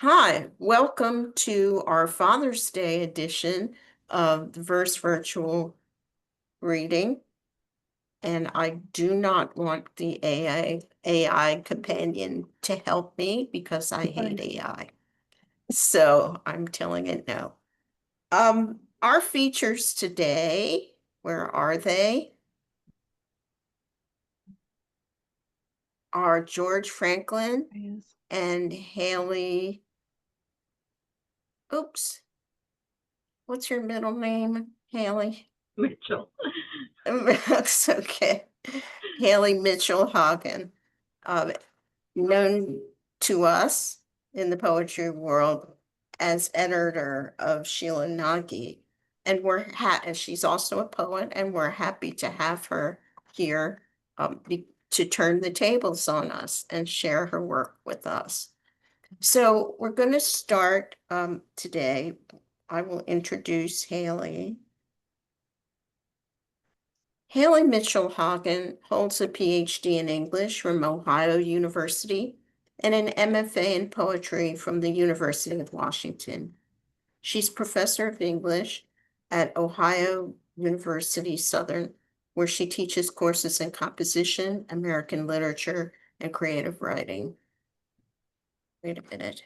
Hi, welcome to our Father's Day edition of the Verse Virtual Reading. And I do not want the AI companion to help me because I hate AI. So I'm telling it no. Our features today, where are they? Are George Franklin and Hayley. Oops. What's your middle name, Hayley? Mitchell. That's okay. Hayley Mitchell Haugen, known to us in the poetry world as editor of Sheila Nagy. And she's also a poet, and we're happy to have her here to turn the tables on us and share her work with us. So we're going to start today. I will introduce Hayley. Hayley Mitchell Haugen holds a PhD in English from Ohio University and an MFA in poetry from the University of Washington. She's professor of English at Ohio University Southern, where she teaches courses in composition, American literature, and creative writing. Wait a minute.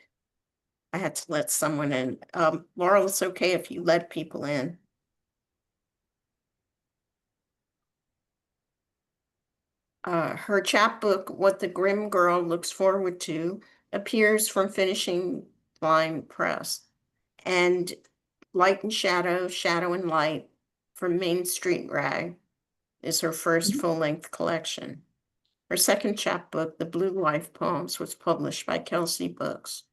I had to let someone in. Laurel, it's okay if you let people in. Her chapbook, What the Grim Girl Looks Forward to, appears from Finishing Line Press. And Light and Shadow, Shadow and Light from Main Street Rag is her first full-length collection. Her second chapbook, The Blue Life Poems, was published by Kelsey Books.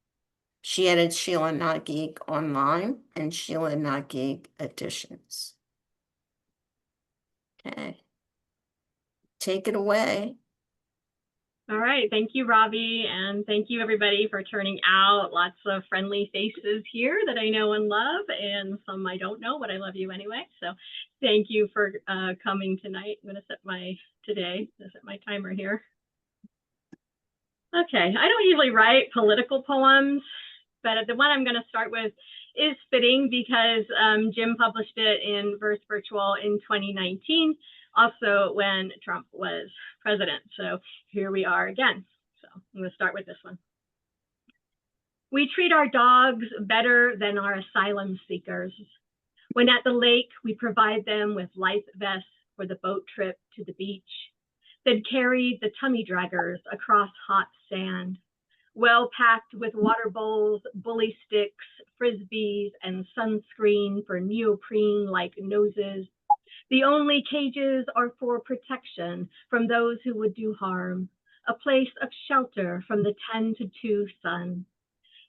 She edited Sheila Nagy Online and Sheila Nagy Editions. Okay. Take it away. All right. Thank you, Robbi. And thank you, everybody, for turning out. Lots of friendly faces here that I know and love, and some I don't know, but I love you anyway. So thank you for coming tonight. I'm going to set my timer here. Okay. I don't usually write political poems, but the one I'm going to start with is fitting because Jim published it in Verse Virtual in 2019, also when Trump was president. So here we are again. So I'm going to start with this one. We treat our dogs better than our asylum seekers. When at the lake, we provide them with life vests for the boat trip to the beach, then carry the tummy draggers across hot sand, well packed with water bowls, bully sticks, frisbees, and sunscreen for neoprene-like noses. The only cages are for protection from those who would do harm, a place of shelter from the 10 to 2 sun.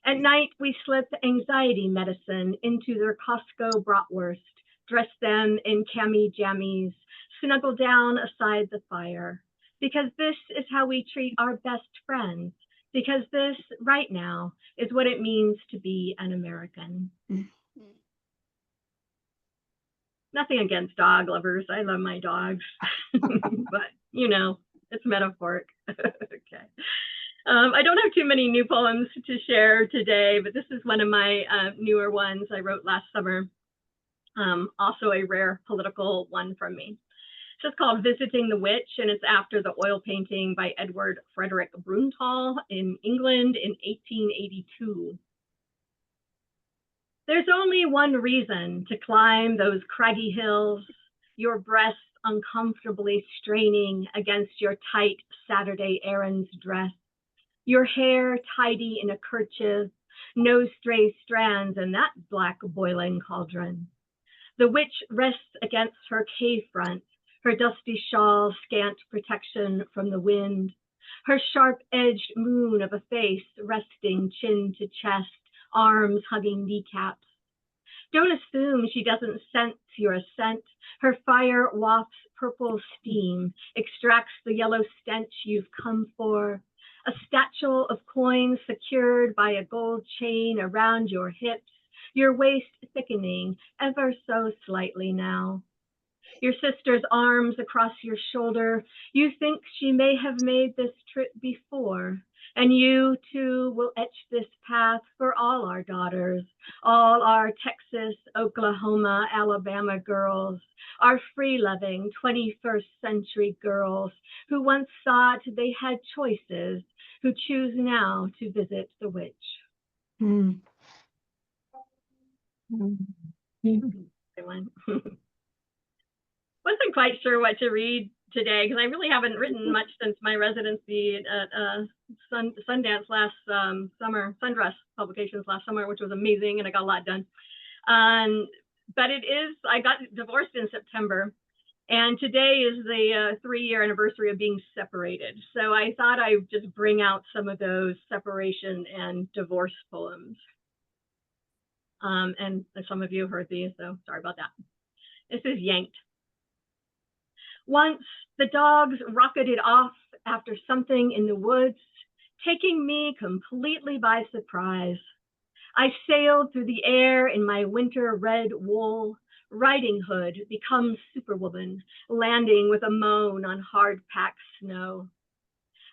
At night, we slip anxiety medicine into their Costco bratwurst, dress them in cami jammies, snuggle down aside the fire. Because this is how we treat our best friends. Because this, right now, is what it means to be an American. Nothing against dog lovers. I love my dogs. But, you know, it's metaphoric. Okay. I don't have too many new poems to share today, but this is one of my newer ones I wrote last summer. Also a rare political one from me. It's just called Visiting the Witch, and it's after the oil painting by Edward Frederick Brunthal in England in 1882. There's only one reason to climb those craggy hills, your breasts uncomfortably straining against your tight Saturday errands dress, your hair tidy in a kerchief, no stray strands in that black boiling cauldron. The witch rests against her cave front, her dusty shawl scant protection from the wind, her sharp-edged moon of a face resting chin to chest, arms hugging kneecaps. Don't assume she doesn't sense your scent. Her fire wafts purple steam, extracts the yellow stench you've come for. A satchel of coins secured by a gold chain around your hips, your waist thickening ever so slightly now. Your sister's arms across your shoulder. You think she may have made this trip before, and you too will etch this path for Alabama girls, our free-loving 21st century girls who once thought they had choices, who choose now to visit the witch. Mm. Wasn't quite sure what to read today because I really haven't written much since my residency at Sundance last summer, Sundress Publications last summer, which was amazing, and I got a lot done. But I got divorced in September, and today is the 3-year anniversary of being separated. So I thought I'd just bring out some of those separation and divorce poems. And some of you heard these, so sorry about that. This is Yanked. Once the dogs rocketed off after something in the woods, taking me completely by surprise. I sailed through the air in my winter red wool, riding hood becomes superwoman, landing with a moan on hard-packed snow.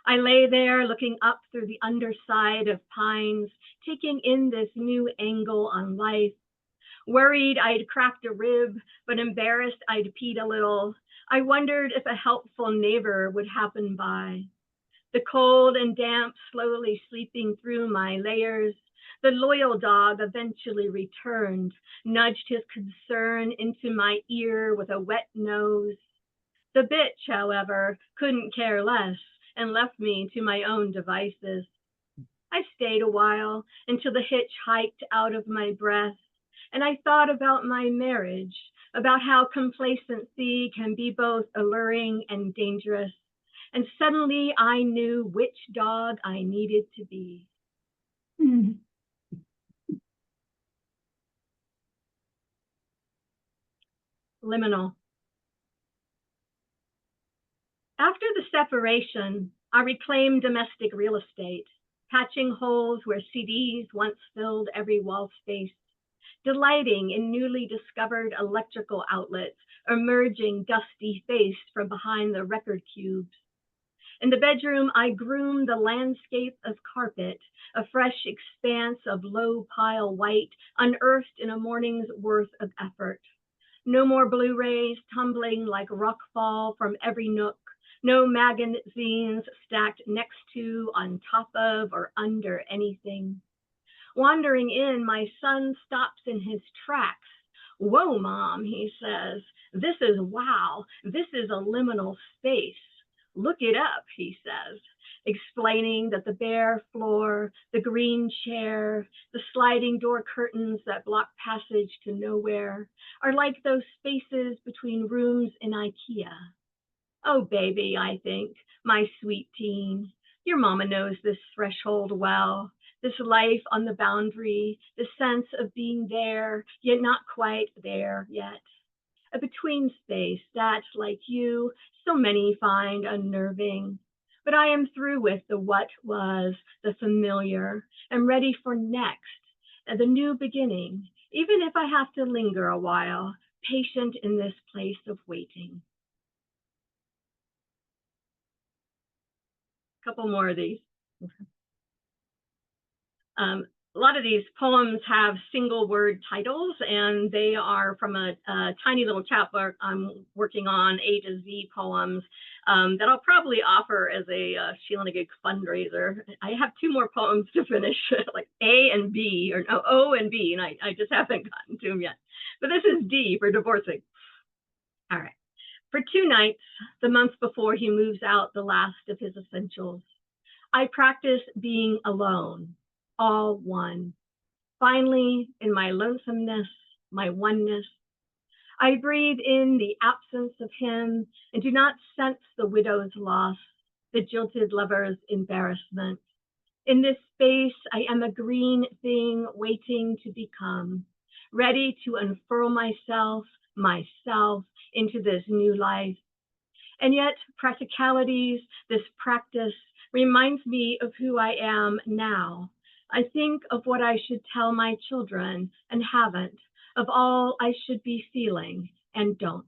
I lay there looking up through the underside of pines, taking in this new angle on life. Worried I'd cracked a rib, but embarrassed I'd peed a little. I wondered if a helpful neighbor would happen by. The cold and damp slowly sleeping through my layers. The loyal dog eventually returned, nudged his concern into my ear with a wet nose. The bitch, however, couldn't care less and left me to my own devices. I stayed a while until the hitch hiked out of my breath, and I thought about my marriage, about how complacency can be both alluring and dangerous. And suddenly I knew which dog I needed to be. Mm. Liminal. After the separation, I reclaimed domestic real estate, patching holes where CDs once filled every wall space, delighting in newly discovered electrical outlets emerging dusty-faced from behind the record cubes. In the bedroom, I groomed the landscape of carpet, a fresh expanse of low pile white, unearthed in a morning's worth of effort. No more Blu-rays tumbling like rockfall from every nook, no magazines stacked next to, on top of, or under anything. Wandering in, my son stops in his tracks. "Whoa, Mom," he says. "This is wow. This is a liminal space. Look it up," he says, explaining that the bare floor, the green chair, the sliding door curtains that block passage to nowhere are like those spaces between rooms in IKEA. Oh, baby, I think, my sweet teen, your mama knows this threshold well, this life on the boundary, the sense of being there, yet not quite there yet. A between space that, like you, so many find unnerving. But I am through with the what was, the familiar, and ready for next, the new beginning, even if I have to linger a while, patient in this place of waiting. A couple more of these. A lot of these poems have single word titles, and they are from a tiny little chapbook I'm working on, A to Z poems, that I'll probably offer as a Sheila Nigig fundraiser. I have 2 more poems to finish, like A and B, or no, O and B, and I just haven't gotten to them yet. But this is D for divorcing. All right. For 2 nights, the month before he moves out the last of his essentials, I practice being alone, all one. Finally, in my lonesomeness, my oneness, I breathe in the absence of him and do not sense the widow's loss, the jilted lover's embarrassment. In this space, I am a green thing waiting to become, ready to unfurl myself into this new life. And yet, practicalities, this practice, reminds me of who I am now. I think of what I should tell my children and haven't, of all I should be feeling and don't.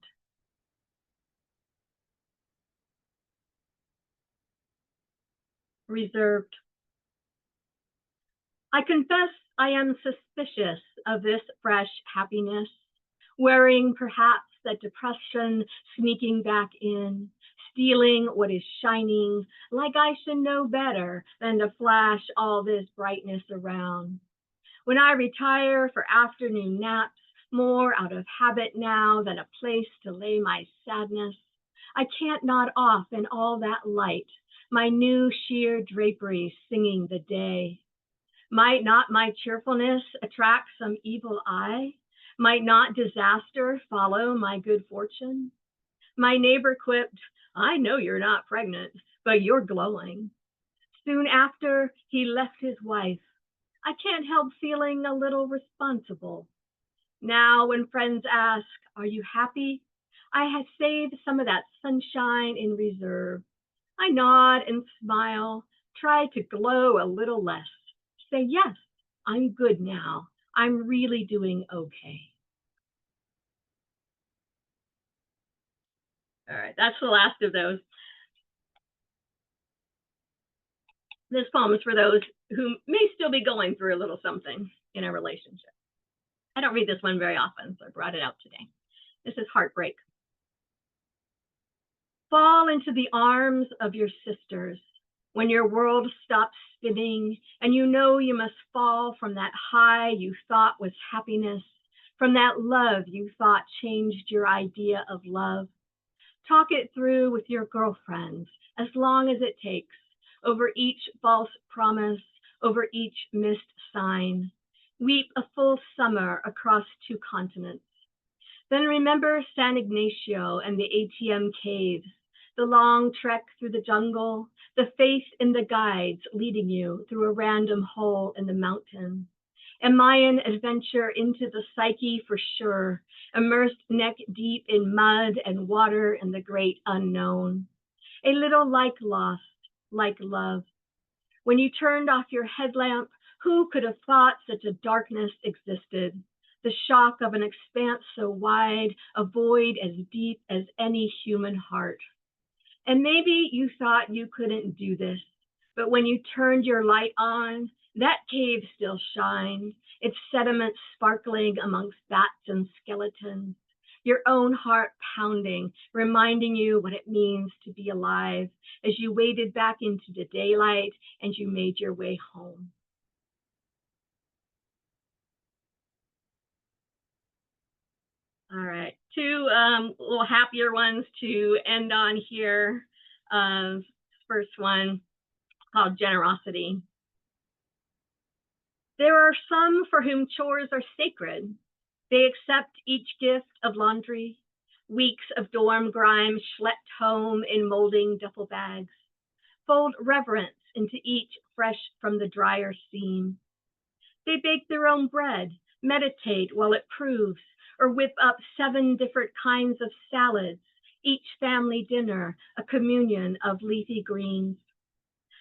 Reserved. I confess I am suspicious of this fresh happiness. wearing perhaps that depression sneaking back in, stealing what is shining, like I should know better than to flash all this brightness around. When I retire for afternoon naps, more out of habit now than a place to lay my sadness, I can't nod off in all that light, my new sheer drapery singing the day. Might not my cheerfulness attract some evil eye? Might not disaster follow my good fortune? My neighbor quipped, I know you're not pregnant, but you're glowing. Soon after, he left his wife. I can't help feeling a little responsible. Now, when friends ask, are you happy? I have saved some of that sunshine in reserve. I nod and smile, try to glow a little less. Say, yes, I'm good now. I'm really doing okay. All right, that's the last of those. This poem is for those who may still be going through a little something in a relationship. I don't read this one very often, so I brought it out today. This is Heartbreak. Fall into the arms of your sisters when your world stops spinning and you know you must fall from that high you thought was happiness, from that love you thought changed your idea of love. Talk it through with your girlfriends as long as it takes, over each false promise, over each missed sign. Weep a full summer across 2 continents. Then remember San Ignacio and the ATM caves, the long trek through the jungle, the faith in the guides leading you through a random hole in the mountain. A Mayan adventure into the psyche for sure, immersed neck deep in mud and water in the great unknown. A little like lost, like love. When you turned off your headlamp, who could have thought such a darkness existed? The shock of an expanse so wide, a void as deep as any human heart. And maybe you thought you couldn't do this, but when you turned your light on, that cave still shined, its sediment sparkling amongst bats and skeletons, your own heart pounding, reminding you what it means to be alive as you waded back into the daylight and you made your way home. All right, 2 little happier ones to end on here. First one called Generosity. There are some for whom chores are sacred. They accept each gift of laundry, weeks of dorm grime schlepped home in molding duffel bags, fold reverence into each fresh from the dryer seam. They bake their own bread, meditate while it proves, or whip up 7 different kinds of salads, each family dinner, a communion of leafy greens.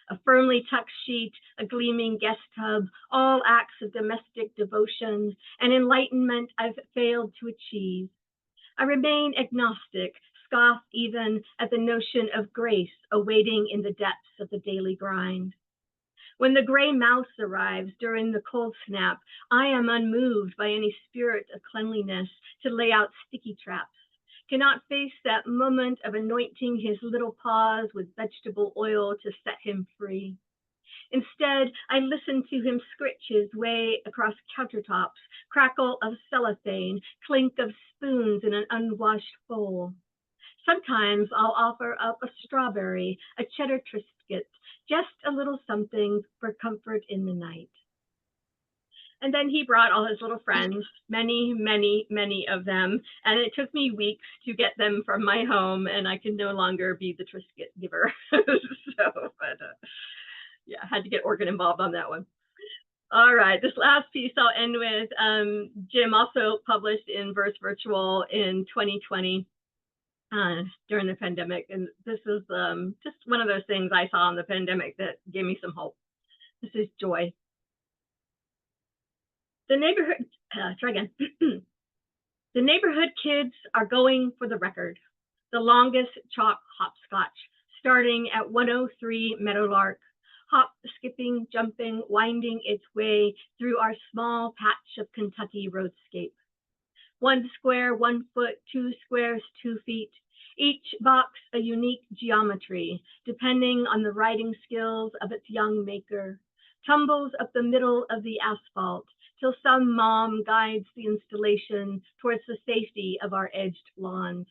A firmly tucked sheet, a gleaming guest tub, all acts of domestic devotion and enlightenment I've failed to achieve. I remain agnostic, scoff even at the notion of grace awaiting in the depths of the daily grind. When the gray mouse arrives during the cold snap, I am unmoved by any spirit of cleanliness to lay out sticky traps, cannot face that moment of anointing his little paws with vegetable oil to set him free. Instead, I listen to him scritch his way across countertops, crackle of cellophane, clink of spoons in an unwashed bowl. Sometimes I'll offer up a strawberry, a cheddar Triscuit, just a little something for comfort in the night. And then he brought all his little friends, many, many, many of them. And it took me weeks to get them from my home, and I can no longer be the Triscuit giver. Yeah, I had to get Oregon involved on that one. All right, this last piece I'll end with, Jim also published in Verse Virtual in 2020 during the pandemic. And this is just one of those things I saw in the pandemic that gave me some hope. This is Joy. The neighborhood, The neighborhood kids are going for the record. The longest chalk hopscotch, starting at 103 Meadowlark, hop, skipping, jumping, winding its way through our small patch of Kentucky roadscape. 1 square, 1 foot, 2 squares, 2 feet. Each box a unique geometry, depending on the writing skills of its young maker. Tumbles up the middle of the asphalt till some mom guides the installation towards the safety of our edged lawns.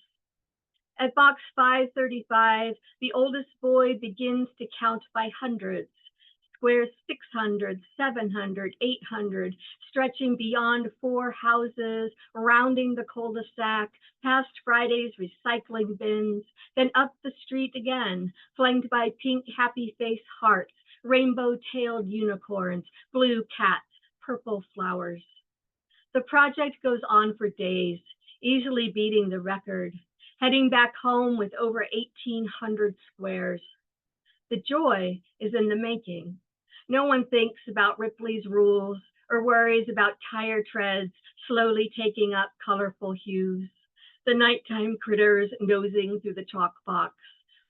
At box 535, the oldest boy begins to count by hundreds. Squares 600, 700, 800, stretching beyond 4 houses, rounding the cul-de-sac, past Friday's recycling bins, then up the street again, flanked by pink happy face hearts, rainbow-tailed unicorns, blue cats, purple flowers. The project goes on for days, easily beating the record, heading back home with over 1,800 squares. The joy is in the making. No one thinks about Ripley's rules or worries about tire treads slowly taking up colorful hues, the nighttime critters nosing through the chalk box,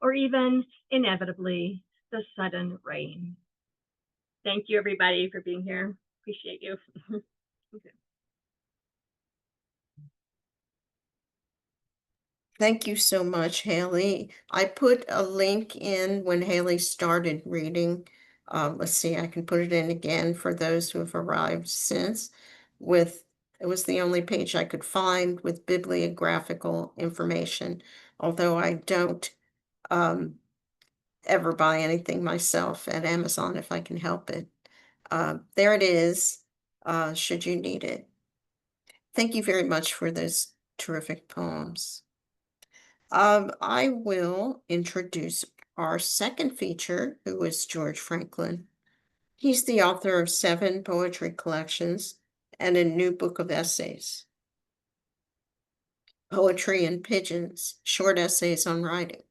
or even, inevitably, the sudden rain. Thank you, everybody, for being here. Appreciate you. Okay. Thank you so much, Hayley. I put a link in when Hayley started reading. Let's see, I can put it in again for those who have arrived since. It was the only page I could find with bibliographical information, although I don't ever buy anything myself at Amazon if I can help it. There it is, should you need it. Thank you very much for those terrific poems. I will introduce our second feature, who is George Franklin. He's the author of 7 poetry collections and a new book of essays. Poetry and Pigeons, short essays on writing.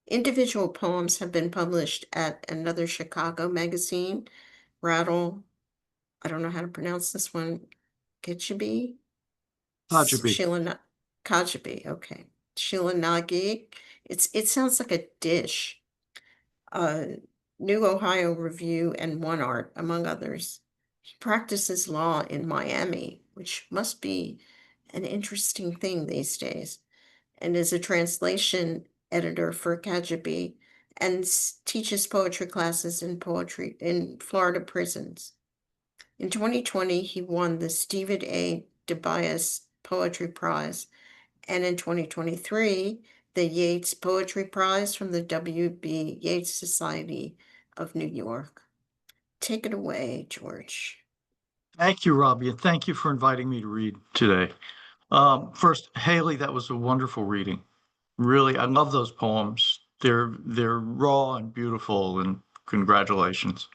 Individual poems have been published at another Chicago magazine, Rattle, I don't know how to pronounce this one, Kitchabe? Kajabi, okay. Shilanagi. It sounds like a dish. New Ohio Review and One Art, among others. He practices law in Miami, which must be an interesting thing these days, and is a translation editor for Kajabi and teaches poetry classes in Florida prisons. In 2020, he won the Stephen A. DeBiase Poetry Prize, and in 2023, the Yeats Poetry Prize from the W.B. Yeats Society of New York. Take it away, George. Thank you, Robbi, and thank you for inviting me to read today. First, Hayley, that was a wonderful reading. Really, I love those poems. They're raw and beautiful, and congratulations.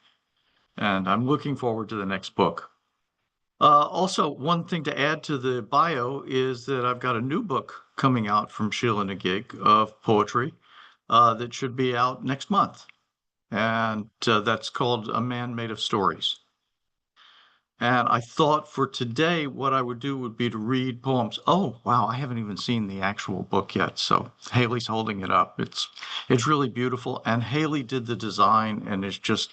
And I'm looking forward to the next book. Also, one thing to add to the bio is that I've got a new book coming out from Sheila Nagig of poetry that should be out next month. And that's called A Man Made of Stories. And I thought for today, what I would do would be to read poems. Oh, wow, I haven't even seen the actual book yet. So Hayley's holding it up. It's really beautiful. And Hayley did the design, and it's just,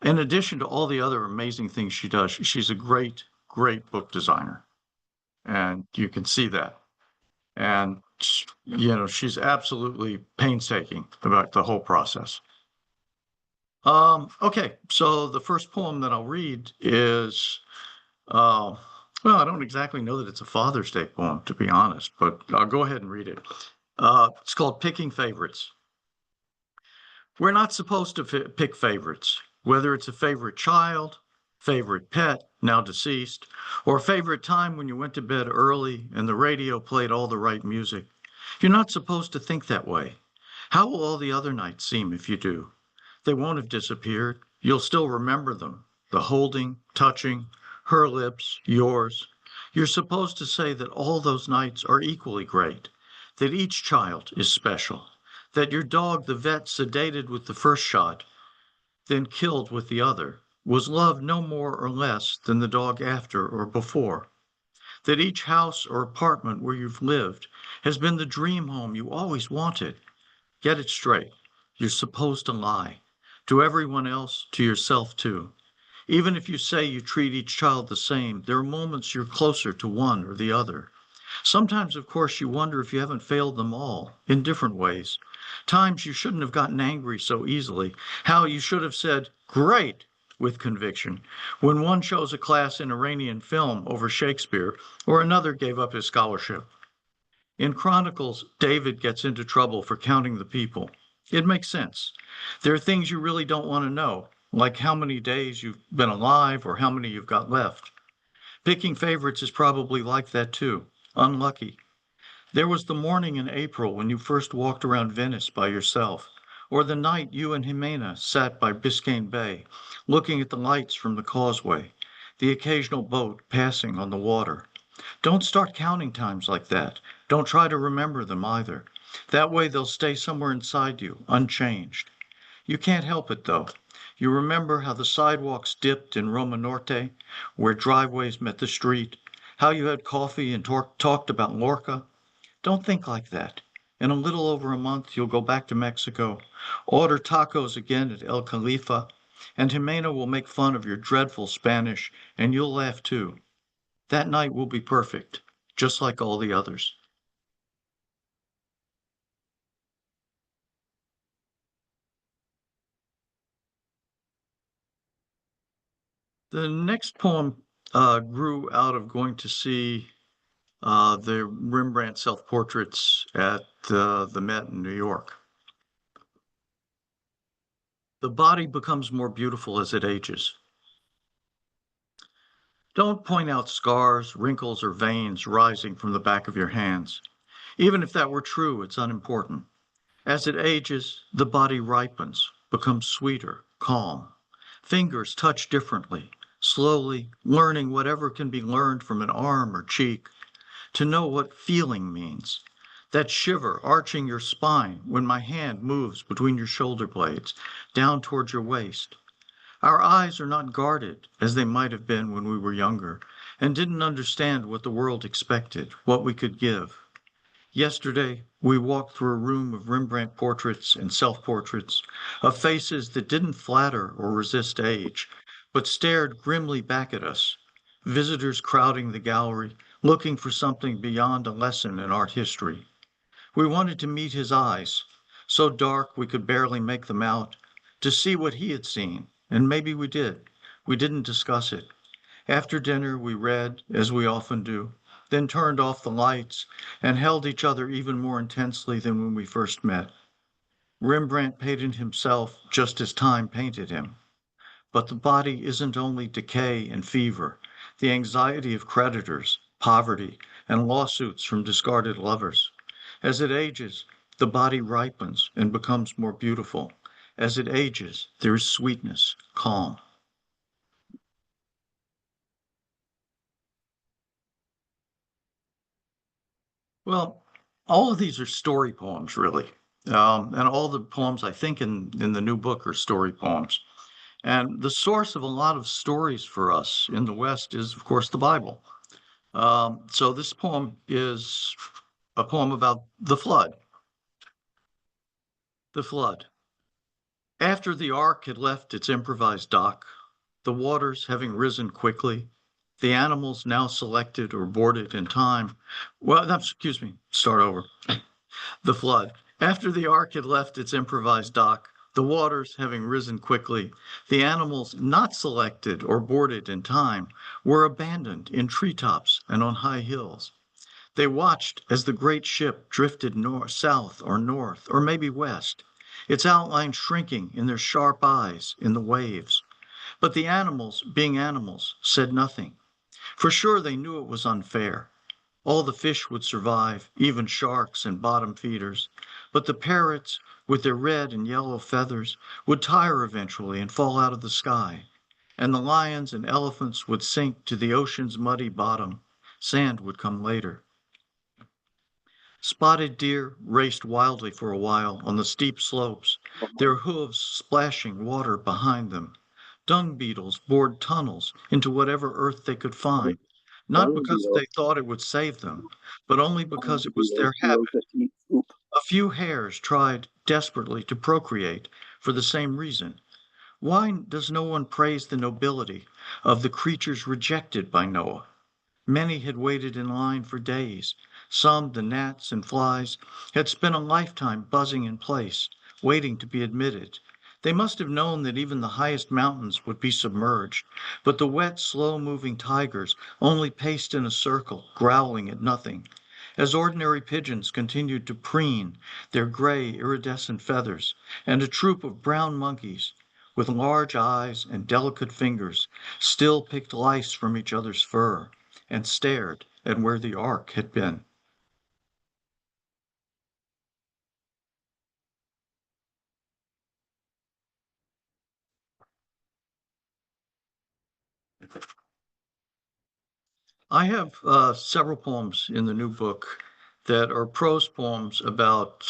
in addition to all the other amazing things she does, she's a great, great book designer. And you can see that. And, you know, she's absolutely painstaking about the whole process. Okay, so the first poem that I'll read is, well, I don't exactly know that it's a Father's Day poem, to be honest, but I'll go ahead and read it. It's called Picking Favorites. We're not supposed to pick favorites, whether it's a favorite child, favorite pet, now deceased, or a favorite time when you went to bed early and the radio played all the right music. You're not supposed to think that way. How will all the other nights seem if you do? They won't have disappeared. You'll still remember them. The holding, touching, her lips, yours. You're supposed to say that all those nights are equally great, that each child is special, that your dog, the vet, sedated with the first shot, then killed with the other, was loved no more or less than the dog after or before, that each house or apartment where you've lived has been the dream home you always wanted. Get it straight. You're supposed to lie. To everyone else, to yourself too. Even if you say you treat each child the same, there are moments you're closer to one or the other. Sometimes, of course, you wonder if you haven't failed them all in different ways. Times you shouldn't have gotten angry so easily, how you should have said, great, with conviction, when one chose a class in Iranian film over Shakespeare or another gave up his scholarship. In Chronicles, David gets into trouble for counting the people. It makes sense. There are things you really don't want to know, like how many days you've been alive or how many you've got left. Picking favorites is probably like that too. Unlucky. There was the morning in April when you first walked around Venice by yourself, or the night you and Jimena sat by Biscayne Bay, looking at the lights from the causeway, the occasional boat passing on the water. Don't start counting times like that. Don't try to remember them either. That way they'll stay somewhere inside you, unchanged. You can't help it, though. You remember how the sidewalks dipped in Roma Norte, where driveways met the street, how you had coffee and talked about Lorca. Don't think like that. In a little over a month, you'll go back to Mexico, order tacos again at El Califa, and Jimena will make fun of your dreadful Spanish, and you'll laugh too. That night will be perfect, just like all the others. The next poem grew out of going to see the Rembrandt self-portraits at the Met in New York. The body becomes more beautiful as it ages. Don't point out scars, wrinkles, or veins rising from the back of your hands. Even if that were true, it's unimportant. As it ages, the body ripens, becomes sweeter, calm. Fingers touch differently, slowly learning whatever can be learned from an arm or cheek, to know what feeling means. That shiver arching your spine when my hand moves between your shoulder blades, down towards your waist. Our eyes are not guarded as they might have been when we were younger and didn't understand what the world expected, what we could give. Yesterday, we walked through a room of Rembrandt portraits and self-portraits, of faces that didn't flatter or resist age, but stared grimly back at us, visitors crowding the gallery, looking for something beyond a lesson in art history. We wanted to meet his eyes, so dark we could barely make them out, to see what he had seen, and maybe we did. We didn't discuss it. After dinner, we read, as we often do, then turned off the lights and held each other even more intensely than when we first met. Rembrandt painted himself just as time painted him. But the body isn't only decay and fever, the anxiety of creditors, poverty, and lawsuits from discarded lovers. As it ages, the body ripens and becomes more beautiful. As it ages, there is sweetness, calm. Well, all of these are story poems, really. And all the poems I think in the new book are story poems. And the source of a lot of stories for us in the West is, of course, the Bible. So this poem is a poem about the flood. The flood. After the ark had left its improvised dock, the waters having risen quickly, the animals now selected or boarded in time. Well, excuse me, start over. The flood. After the ark had left its improvised dock, the waters having risen quickly, the animals not selected or boarded in time were abandoned in treetops and on high hills. They watched as the great ship drifted north, south, or north, or maybe west, its outline shrinking in their sharp eyes in the waves. But the animals, being animals, said nothing. For sure they knew it was unfair. All the fish would survive, even sharks and bottom feeders. But the parrots, with their red and yellow feathers, would tire eventually and fall out of the sky. And the lions and elephants would sink to the ocean's muddy bottom. Sand would come later. Spotted deer raced wildly for a while on the steep slopes, their hooves splashing water behind them. Dung beetles bored tunnels into whatever earth they could find, not because they thought it would save them, but only because it was their habit. A few hares tried desperately to procreate for the same reason. Why does no one praise the nobility of the creatures rejected by Noah? Many had waited in line for days. Some, the gnats and flies, had spent a lifetime buzzing in place, waiting to be admitted. They must have known that even the highest mountains would be submerged, but the wet, slow-moving tigers only paced in a circle, growling at nothing. As ordinary pigeons continued to preen their gray, iridescent feathers, and a troop of brown monkeys, with large eyes and delicate fingers, still picked lice from each other's fur and stared at where the ark had been. I have several poems in the new book that are prose poems about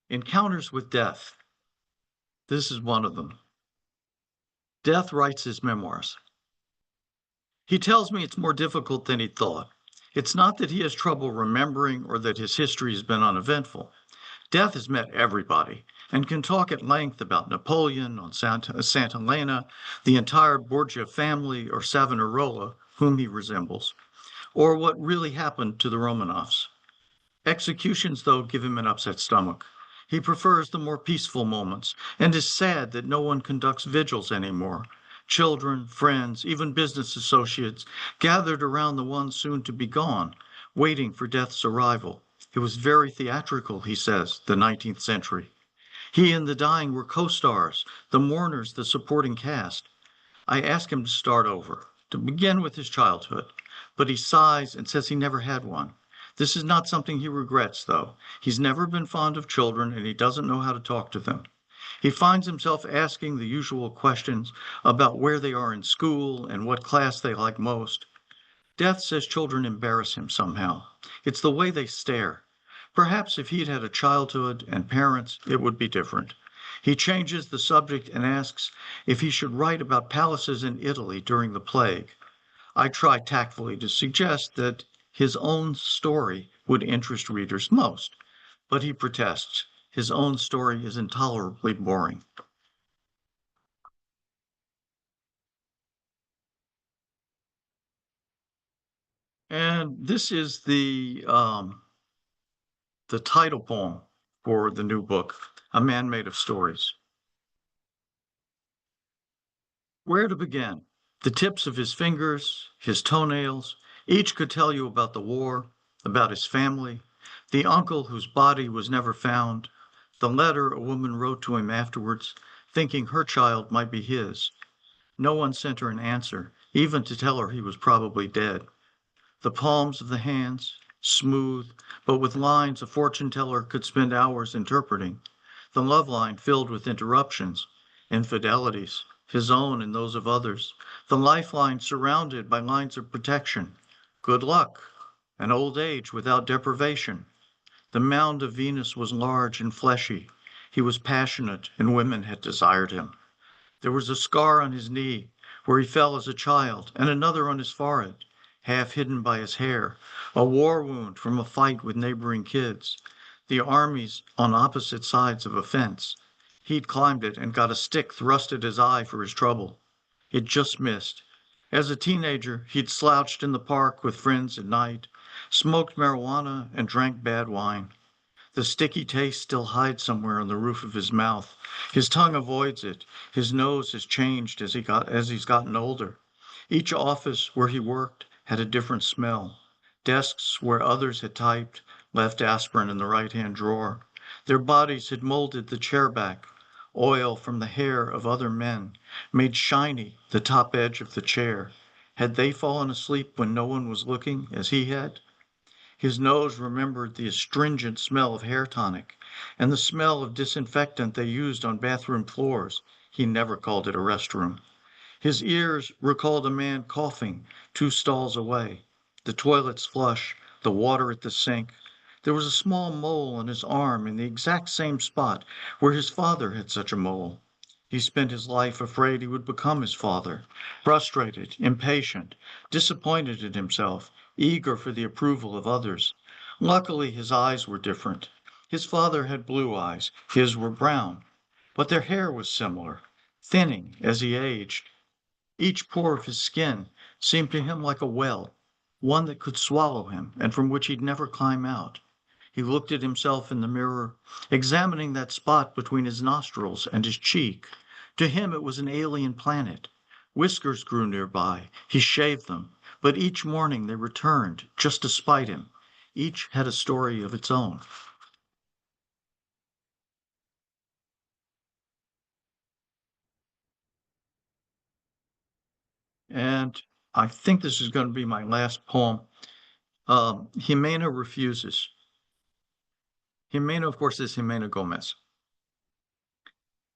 encounters with death. This is one of them. Death writes his memoirs. He tells me it's more difficult than he thought. It's not that he has trouble remembering or that his history has been uneventful. Death has met everybody and can talk at length about Napoleon on Santa Helena, the entire Borgia family, or Savonarola, whom he resembles, or what really happened to the Romanovs. Executions, though, give him an upset stomach. He prefers the more peaceful moments and is sad that no one conducts vigils anymore. Children, friends, even business associates gathered around the one soon to be gone, waiting for death's arrival. It was very theatrical, he says, the 19th century. He and the dying were co-stars, the mourners, the supporting cast. I ask him to start over, to begin with his childhood, but he sighs and says he never had one. This is not something he regrets, though. He's never been fond of children, and he doesn't know how to talk to them. He finds himself asking the usual questions about where they are in school and what class they like most. Death says children embarrass him somehow. It's the way they stare. Perhaps if he'd had a childhood and parents, it would be different. He changes the subject and asks if he should write about palaces in Italy during the plague. I try tactfully to suggest that his own story would interest readers most, but he protests. His own story is intolerably boring. And this is the title poem for the new book, A Man Made of Stories. Where to begin? The tips of his fingers, his toenails, each could tell you about the war, about his family, the uncle whose body was never found, the letter a woman wrote to him afterwards, thinking her child might be his. No one sent her an answer, even to tell her he was probably dead. The palms of the hands, smooth, but with lines a fortune teller could spend hours interpreting. The love line filled with interruptions, infidelities, his own and those of others. The lifeline surrounded by lines of protection. Good luck, an old age without deprivation. The mound of Venus was large and fleshy. He was passionate, and women had desired him. There was a scar on his knee, where he fell as a child, and another on his forehead, half hidden by his hair, a war wound from a fight with neighboring kids. The armies on opposite sides of a fence. He'd climbed it and got a stick thrust at his eye for his trouble. It just missed. As a teenager, he'd slouched in the park with friends at night, smoked marijuana, and drank bad wine. The sticky taste still hides somewhere on the roof of his mouth. His tongue avoids it. His nose has changed as he's gotten older. Each office where he worked had a different smell. Desks where others had typed left aspirin in the right-hand drawer. Their bodies had molded the chair back. Oil from the hair of other men made shiny the top edge of the chair. Had they fallen asleep when no one was looking, as he had? His nose remembered the astringent smell of hair tonic and the smell of disinfectant they used on bathroom floors. He never called it a restroom. His ears recalled a man coughing 2 stalls away. The toilets flush, the water at the sink. There was a small mole on his arm in the exact same spot where his father had such a mole. He spent his life afraid he would become his father, frustrated, impatient, disappointed in himself, eager for the approval of others. Luckily, his eyes were different. His father had blue eyes, his were brown, but their hair was similar, thinning as he aged. Each pore of his skin seemed to him like a well, one that could swallow him and from which he'd never climb out. He looked at himself in the mirror, examining that spot between his nostrils and his cheek. To him it was an alien planet. Whiskers grew nearby. He shaved them, but each morning they returned, just to spite him. Each had a story of its own. And I think this is going to be my last poem. Jimena refuses. Jimena, of course, is Jimena Gomez,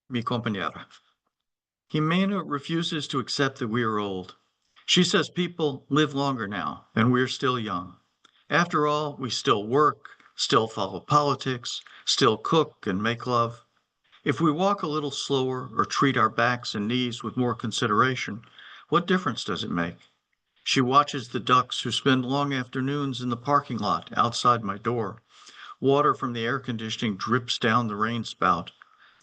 mi compañera. Jimena refuses to accept that we are old. She says people live longer now, and we're still young. After all, we still work, still follow politics, still cook and make love. If we walk a little slower or treat our backs and knees with more consideration, what difference does it make? She watches the ducks who spend long afternoons in the parking lot outside my door. Water from the air conditioning drips down the rain spout.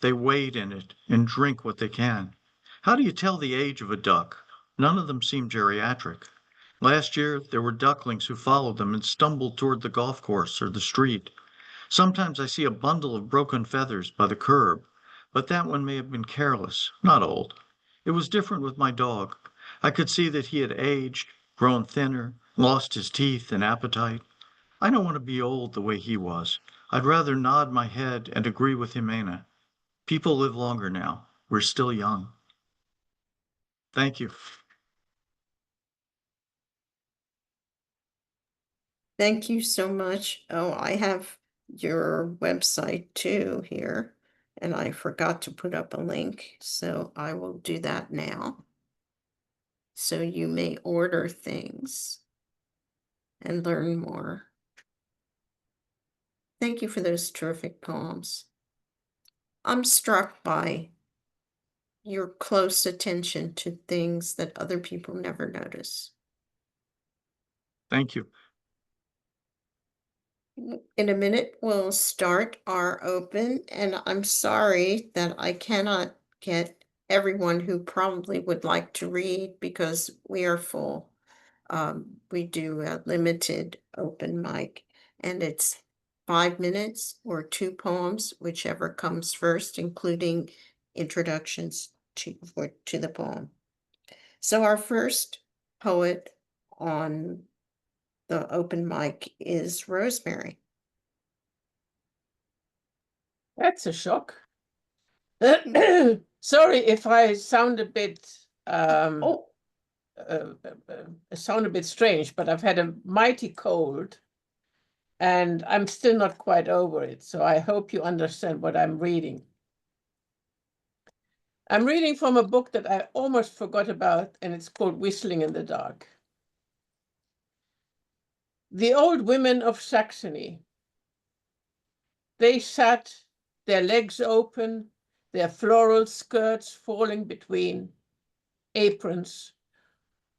They wade in it and drink what they can. How do you tell the age of a duck? None of them seem geriatric. Last year, there were ducklings who followed them and stumbled toward the golf course or the street. Sometimes I see a bundle of broken feathers by the curb, but that one may have been careless, not old. It was different with my dog. I could see that he had aged, grown thinner, lost his teeth and appetite. I don't want to be old the way he was. I'd rather nod my head and agree with Jimena. People live longer now. We're still young. Thank you. Thank you so much. Oh, I have your website too here, and I forgot to put up a link, so I will do that now. So you may order things and learn more. Thank you for those terrific poems. I'm struck by your close attention to things that other people never notice. Thank you. In a minute, we'll start our open, and I'm sorry that I cannot get everyone who probably would like to read because we are full. We do a limited open mic, and it's 5 minutes or 2 poems, whichever comes first, including introductions to the poem. So our first poet on the open mic is Rosemary. That's a shock. Sorry if I sound a bit Oh, sound a bit strange, but I've had a mighty cold and I'm still not quite over it. So I hope you understand what I'm reading. I'm reading from a book that I almost forgot about, and it's called Whistling in the Dark. The old women of Saxony. They sat, their legs open, their floral skirts falling between, aprons,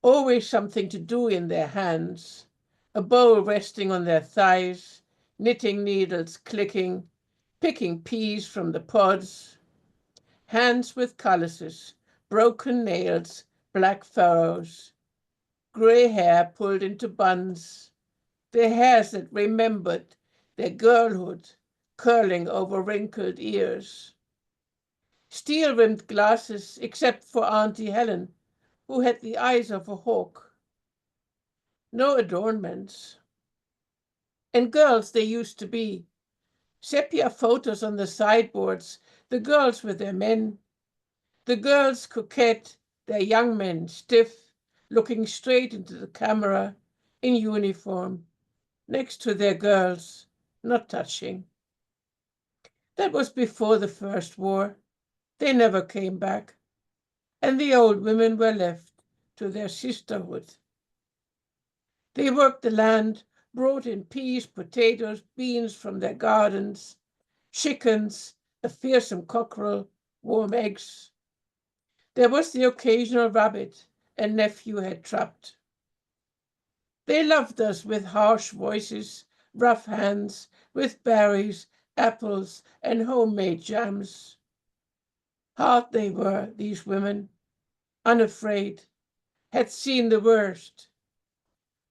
always something to do in their hands, a bowl resting on their thighs, knitting needles clicking, picking peas from the pods, hands with calluses, broken nails, black furrows, gray hair pulled into buns, their hairs that remembered their girlhood curling over wrinkled ears. Steel-rimmed glasses, except for Auntie Helen, who had the eyes of a hawk. No adornments. And girls they used to be. Sepia photos on the sideboards, the girls with their men. The girls coquette, their young men stiff, looking straight into the camera, in uniform, next to their girls, not touching. That was before the First War. They never came back. And the old women were left to their sisterhood. They worked the land, brought in peas, potatoes, beans from their gardens, chickens, a fearsome cockerel, warm eggs. There was the occasional rabbit a nephew had trapped. They loved us with harsh voices, rough hands, with berries, apples, and homemade jams. Hard they were, these women, unafraid, had seen the worst.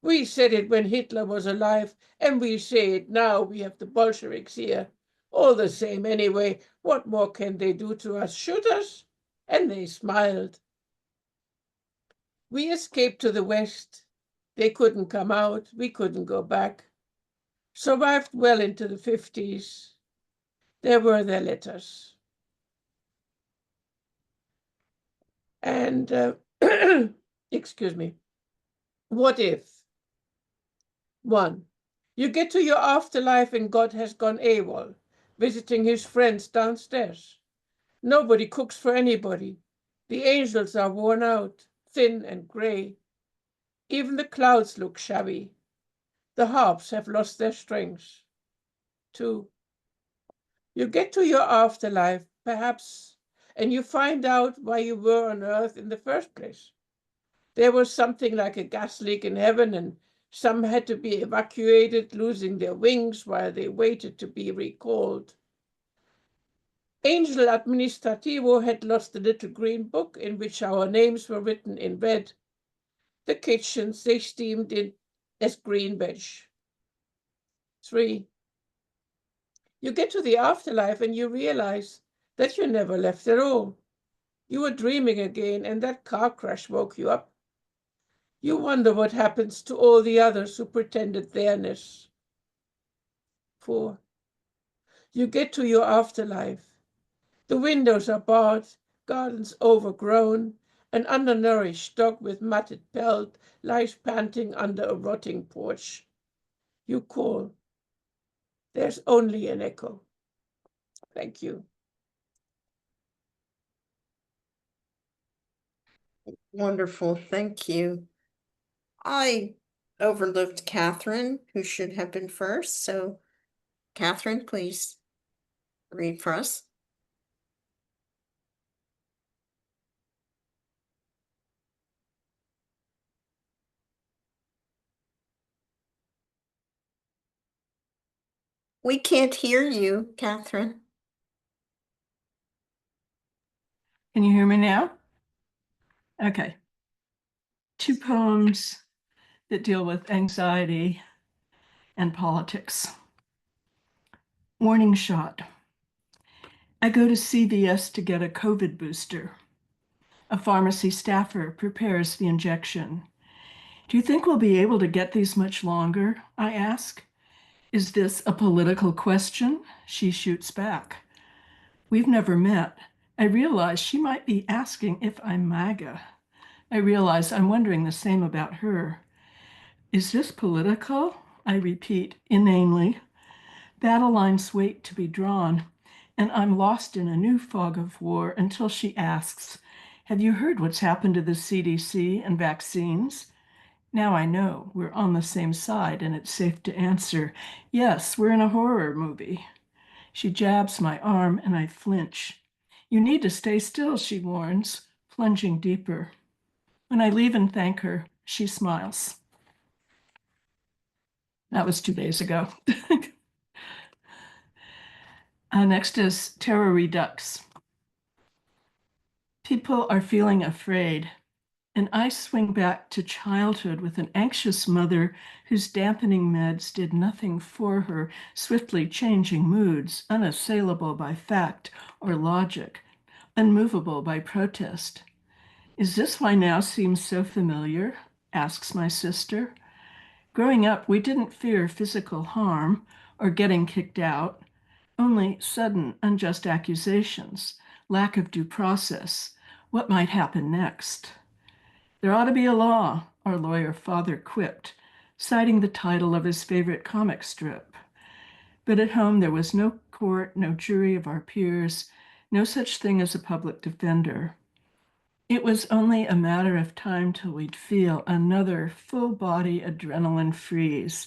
We said it when Hitler was alive, and we say it now. We have the Bolsheviks here. All the same anyway. What more can they do to us? Shoot us? And they smiled. We escaped to the West. They couldn't come out. We couldn't go back. Survived well into the 50s. There were their letters. And, excuse me, what if? 1. You get to your afterlife and God has gone AWOL, visiting his friends downstairs. Nobody cooks for anybody. The angels are worn out, thin and gray. Even the clouds look shabby. The harps have lost their strings. 2. You get to your afterlife, perhaps, and you find out why you were on earth in the first place. There was something like a gas leak in heaven, and some had to be evacuated, losing their wings while they waited to be recalled. Angel Administrativo had lost the little green book in which our names were written in red. The kitchens they steamed in as green veg. 3. You get to the afterlife and you realize that you never left at all. You were dreaming again, and that car crash woke you up. You wonder what happens to all the others who pretended theirness. 4. You get to your afterlife. The windows are barred, gardens overgrown, an undernourished dog with matted pelt lies panting under a rotting porch. You call. There's only an echo. Thank you. Wonderful, thank you. I overlooked Catherine, who should have been first, so Catherine, please read for us. We can't hear you, Catherine. Can you hear me now? Okay. 2 poems that deal with anxiety and politics. Warning shot. I go to CVS to get a COVID booster. A pharmacy staffer prepares the injection. Do you think we'll be able to get these much longer? I ask. Is this a political question? She shoots back. We've never met. I realize she might be asking if I'm MAGA. I realize I'm wondering the same about her. Is this political? I repeat inanely. Battle lines wait to be drawn, and I'm lost in a new fog of war until she asks, have you heard what's happened to the CDC and vaccines? Now I know we're on the same side, and it's safe to answer, yes, we're in a horror movie. She jabs my arm, and I flinch. You need to stay still, she warns, plunging deeper. When I leave and thank her, she smiles. That was 2 days ago. Next is Terror Redux. People are feeling afraid, and I swing back to childhood with an anxious mother whose dampening meds did nothing for her, swiftly changing moods, unassailable by fact or logic, unmovable by protest. Is this why now seems so familiar? Asks my sister. Growing up, we didn't fear physical harm or getting kicked out, only sudden, unjust accusations, lack of due process, what might happen next. There ought to be a law, our lawyer father quipped, citing the title of his favorite comic strip. But at home, there was no court, no jury of our peers, no such thing as a public defender. It was only a matter of time till we'd feel another full-body adrenaline freeze,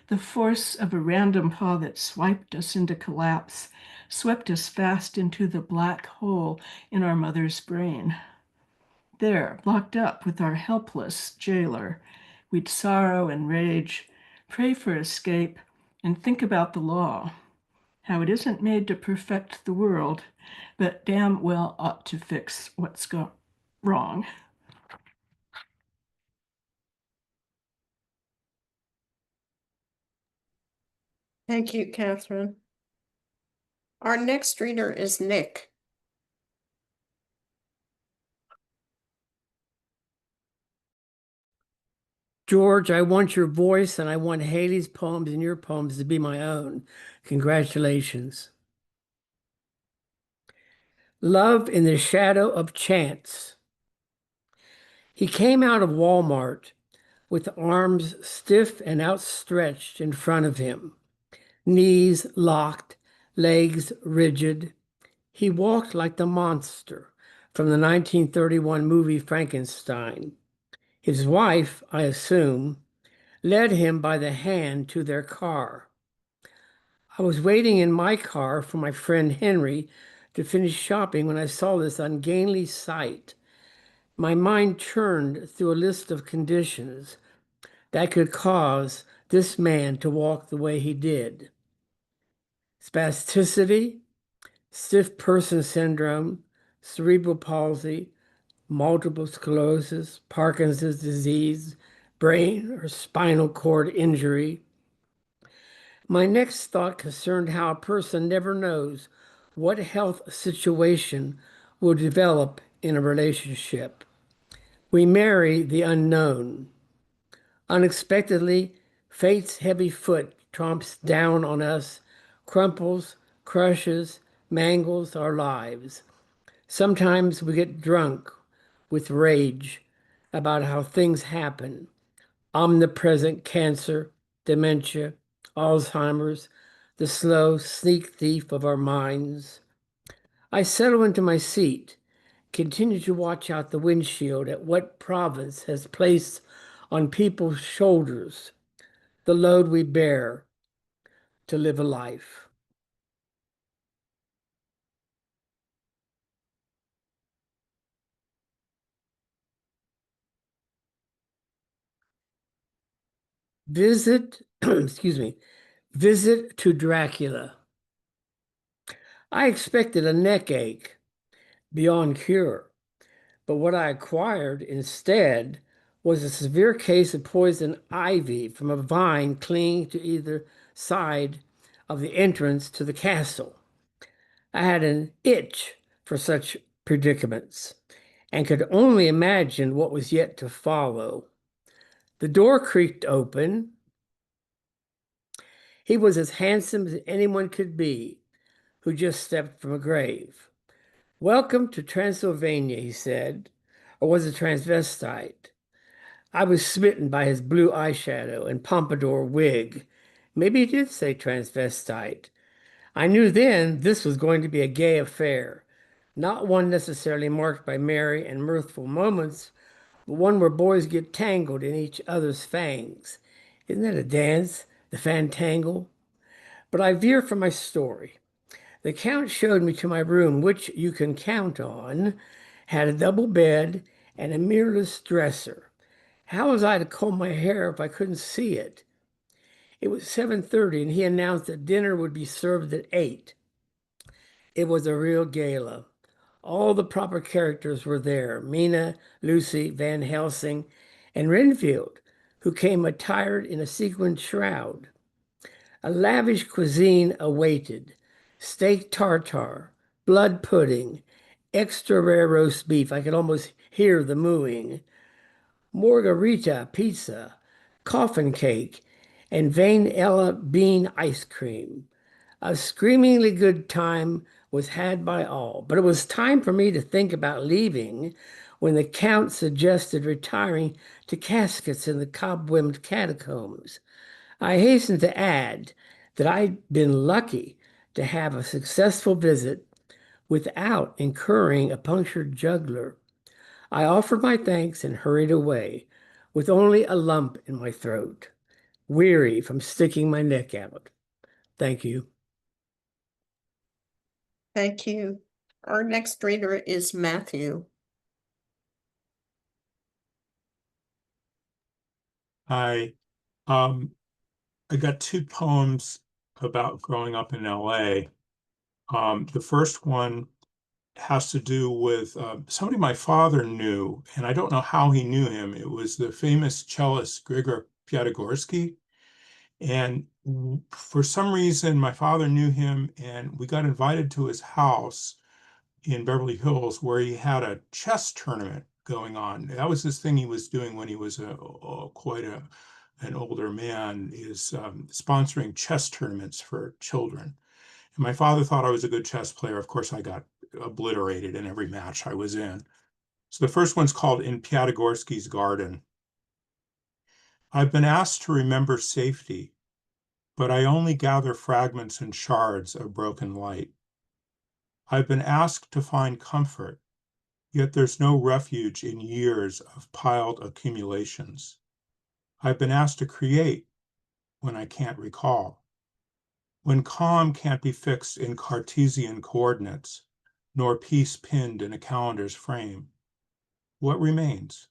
the force of a random paw that swiped us into collapse, swept us fast into the black hole in our mother's brain. There, locked up with our helpless jailer, we'd sorrow and rage, pray for escape, and think about the law, how it isn't made to perfect the world, but damn well ought to fix what's wrong. Thank you, Catherine. Our next reader is Nick. George, I want your voice and I want Hayley's poems and your poems to be my own. Congratulations. Love in the Shadow of Chance. He came out of Walmart with arms stiff and outstretched in front of him, knees locked, legs rigid. He walked like the monster from the 1931 movie Frankenstein. His wife, I assume, led him by the hand to their car. I was waiting in my car for my friend Henry to finish shopping when I saw this ungainly sight. My mind churned through a list of conditions that could cause this man to walk the way he did. Spasticity, stiff person syndrome, cerebral palsy, multiple sclerosis, Parkinson's disease, brain or spinal cord injury. My next thought concerned how a person never knows what health situation will develop in a relationship. We marry the unknown. Unexpectedly, fate's heavy foot tromps down on us, crumples, crushes, mangles our lives. Sometimes we get drunk with rage about how things happen. Omnipresent cancer, dementia, Alzheimer's, the slow sneak thief of our minds. I settle into my seat, continue to watch out the windshield at what province has placed on people's shoulders the load we bear to live a life. Visit, excuse me, visit to Dracula. I expected a neck ache beyond cure, but what I acquired instead was a severe case of poison ivy from a vine clinging to either side of the entrance to the castle. I had an itch for such predicaments and could only imagine what was yet to follow. The door creaked open. He was as handsome as anyone could be who just stepped from a grave. Welcome to Transylvania, he said, or was a transvestite. I was smitten by his blue eyeshadow and pompadour wig. Maybe he did say transvestite. I knew then this was going to be a gay affair, not one necessarily marked by merry and mirthful moments, but one where boys get tangled in each other's fangs. Isn't that a dance, the fantangle? But I veer from my story. The Count showed me to my room, which you can count on, had a double bed and a mirrorless dresser. How was I to comb my hair if I couldn't see it? It was 7:30 and he announced that dinner would be served at 8. It was a real gala. All the proper characters were there, Mina, Lucy, Van Helsing, and Renfield, who came attired in a sequined shroud. A lavish cuisine awaited: steak tartare, blood pudding, extra rare roast beef. I could almost hear the mooing. Margarita pizza, coffin cake, and vanilla bean ice cream. A screamingly good time was had by all, but it was time for me to think about leaving when the Count suggested retiring to caskets in the cobwebbed catacombs. I hastened to add that I'd been lucky to have a successful visit without incurring a punctured jugular. I offered my thanks and hurried away with only a lump in my throat, weary from sticking my neck out. Thank you. Thank you. Our next reader is Matthew. Hi. I got two poems about growing up in LA. The first one has to do with somebody my father knew, and I don't know how he knew him. It was the famous cellist Grigor Piatigorsky. And for some reason, my father knew him, and we got invited to his house in Beverly Hills where he had a chess tournament going on. That was this thing he was doing when he was quite an older man, is sponsoring chess tournaments for children. And my father thought I was a good chess player. Of course, I got obliterated in every match I was in. So the first one's called In Piatigorsky's Garden. I've been asked to remember safety, but I only gather fragments and shards of broken light. I've been asked to find comfort, yet there's no refuge in years of piled accumulations. I've been asked to create when I can't recall. When calm can't be fixed in Cartesian coordinates, nor peace pinned in a calendar's frame, what remains?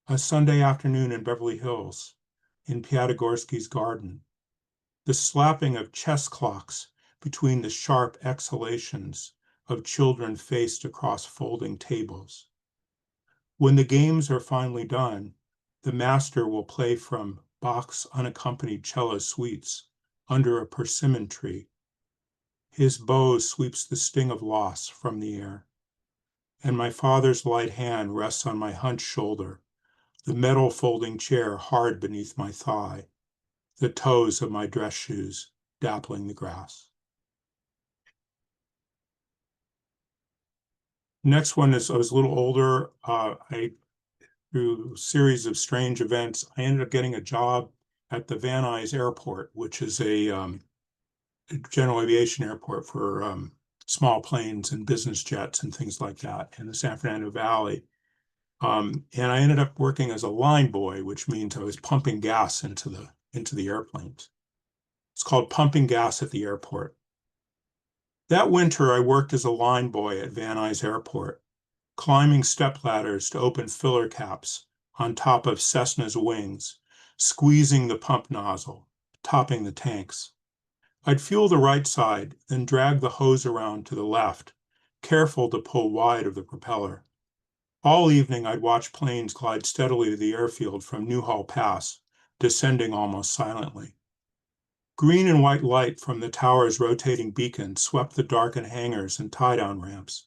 A Sunday afternoon in Beverly Hills, in Piatigorsky's garden, the slapping of chess clocks between the sharp exhalations of children faced across folding tables. When the games are finally done, the master will play from Bach's unaccompanied cello suites under a persimmon tree. His bow sweeps the sting of loss from the air, and my father's light hand rests on my hunched shoulder, the metal folding chair hard beneath my thigh, the toes of my dress shoes dappling the grass. Next one is, I was a little older. Through a series of strange events, I ended up getting a job at the Van Nuys Airport, which is a general aviation airport for small planes and business jets and things like that in the San Fernando Valley. And I ended up working as a line boy, which means I was pumping gas into the airplanes. It's called pumping gas at the airport. That winter, I worked as a line boy at Van Nuys Airport, climbing step ladders to open filler caps on top of Cessna's wings, squeezing the pump nozzle, topping the tanks. I'd fuel the right side, then drag the hose around to the left, careful to pull wide of the propeller. All evening, I'd watch planes glide steadily to the airfield from Newhall Pass, descending almost silently. Green and white light from the tower's rotating beacon swept the darkened hangars and tie-down ramps.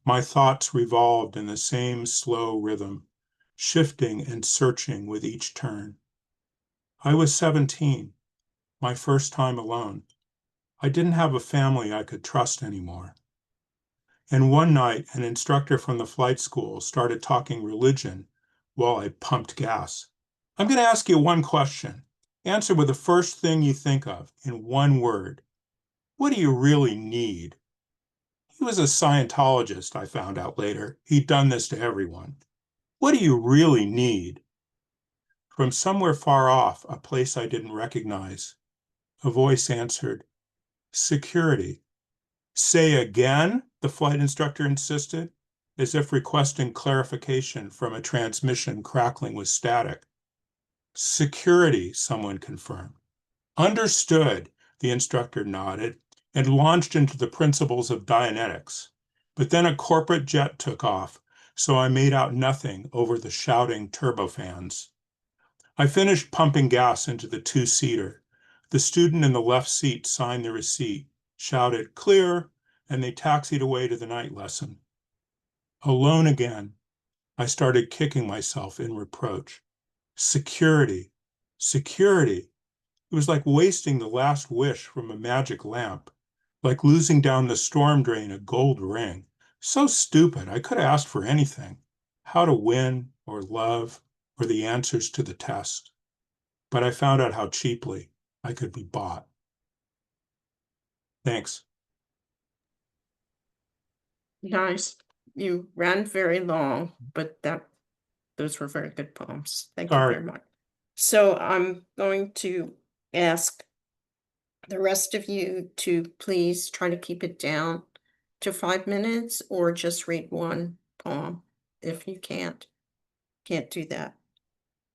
My thoughts revolved in the same slow rhythm, shifting and searching with each turn. I was 17, my first time alone. I didn't have a family I could trust anymore. And one night, an instructor from the flight school started talking religion while I pumped gas. I'm going to ask you one question. Answer with the first thing you think of in one word. What do you really need? He was a Scientologist, I found out later. He'd done this to everyone. What do you really need? From somewhere far off, a place I didn't recognize, a voice answered, security. Say again, the flight instructor insisted, as if requesting clarification from a transmission crackling with static. Security, someone confirmed. Understood, the instructor nodded and launched into the principles of Dianetics. But then a corporate jet took off, so I made out nothing over the shouting turbofans. I finished pumping gas into the two-seater. The student in the left seat signed the receipt, shouted, clear, and they taxied away to the night lesson. Alone again, I started kicking myself in reproach. Security, security. It was like wasting the last wish from a magic lamp, like losing down the storm drain a gold ring. So stupid, I could have asked for anything. How to win, or love, or the answers to the test. But I found out how cheaply I could be bought. Thanks. Nice. You ran very long, but those were very good poems. Thank you Sorry. very much. So I'm going to ask the rest of you to please try to keep it down to 5 minutes or just read one poem if you can't do that.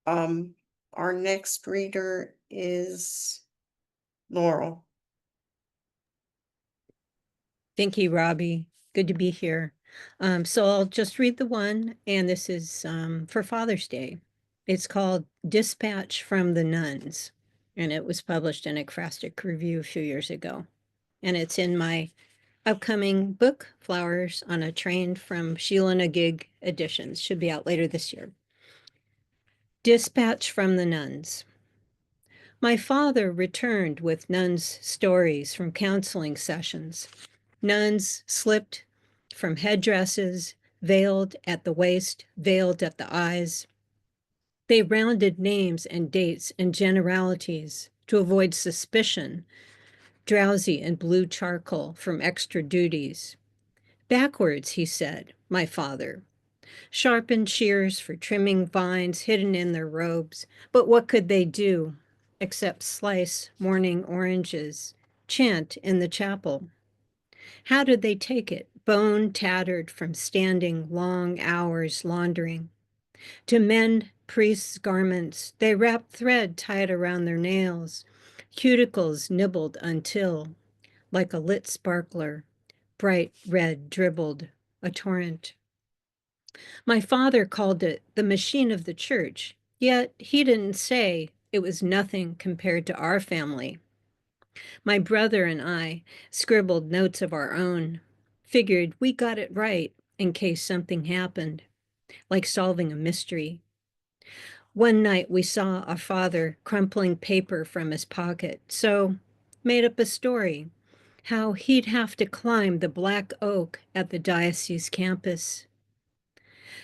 Our next reader is Laurel. Thank you, Robbi. Good to be here. So I'll just read the one, and this is for Father's Day. It's called Dispatch from the Nuns. and it was published in Ekphrastic Review a few years ago. And it's in my upcoming book, Flowers on a Train, from Sheila Nagig Editions. Should be out later this year. Dispatch from the Nuns. My father returned with nuns' stories from counseling sessions. Nuns slipped from headdresses, veiled at the waist, veiled at the eyes. They rounded names and dates and generalities to avoid suspicion, drowsy in blue charcoal from extra duties. Backwards, he said, my father. Sharpened shears for trimming vines hidden in their robes. But what could they do except slice morning oranges, chant in the chapel? How did they take it, bone tattered from standing long hours laundering? To mend priests' garments, they wrapped thread tied around their nails, cuticles nibbled until, like a lit sparkler, bright red dribbled, a torrent. My father called it the machine of the church, yet he didn't say it was nothing compared to our family. My brother and I scribbled notes of our own, figured we got it right in case something happened, like solving a mystery. One night we saw our father crumpling paper from his pocket, so made up a story, how he'd have to climb the black oak at the diocese campus.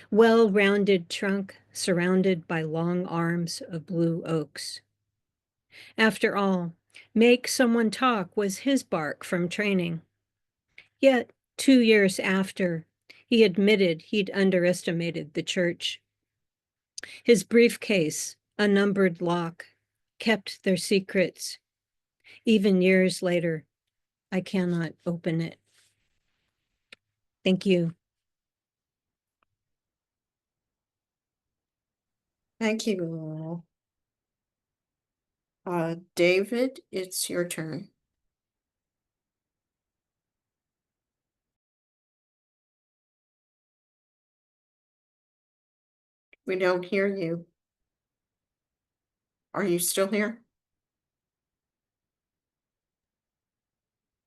Well-rounded trunk surrounded by long arms of blue oaks. After all, make someone talk was his bark from training. Yet 2 years after, he admitted he'd underestimated the church. His briefcase, a numbered lock, kept their secrets. Even years later, I cannot open it. Thank you. Thank you, Laurel. David, it's your turn. We don't hear you. Are you still here?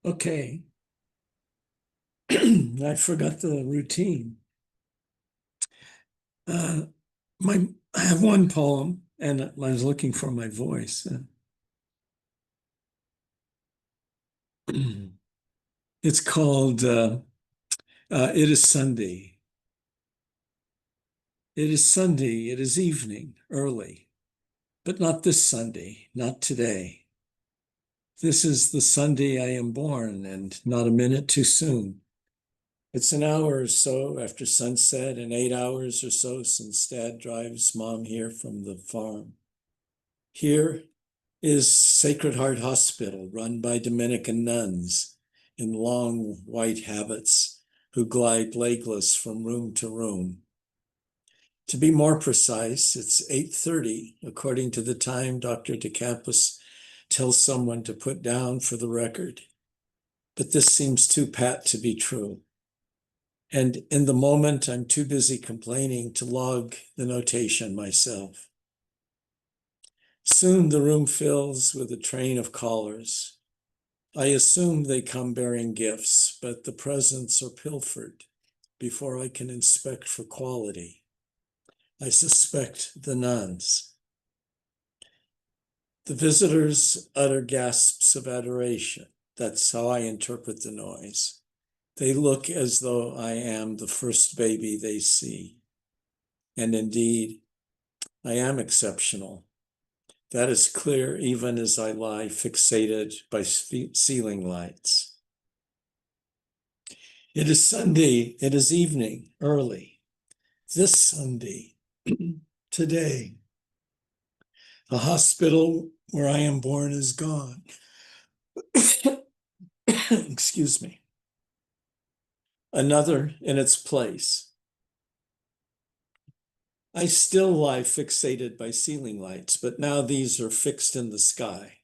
Okay. I forgot the routine. I have one poem, and I was looking for my voice. It's called It is Sunday. It is Sunday, it is evening, early, but not this Sunday, not today. This is the Sunday I am born, and not a minute too soon. It's an hour or so after sunset and 8 hours or so since Dad drives Mom here from the farm. Here is Sacred Heart Hospital, run by Dominican nuns in long white habits who glide legless from room to room. To be more precise, it's 8:30, according to the time Dr. DeCampos tells someone to put down for the record. But this seems too pat to be true. And in the moment, I'm too busy complaining to log the notation myself. Soon the room fills with a train of callers. I assume they come bearing gifts, but the presents are pilfered before I can inspect for quality. I suspect the nuns. The visitors utter gasps of adoration. That's how I interpret the noise. They look as though I am the first baby they see. And indeed, I am exceptional. That is clear even as I lie fixated by ceiling lights. It is Sunday, it is evening, early. This Sunday, today, the hospital where I am born is gone. Excuse me. Another in its place. I still lie fixated by ceiling lights, but now these are fixed in the sky.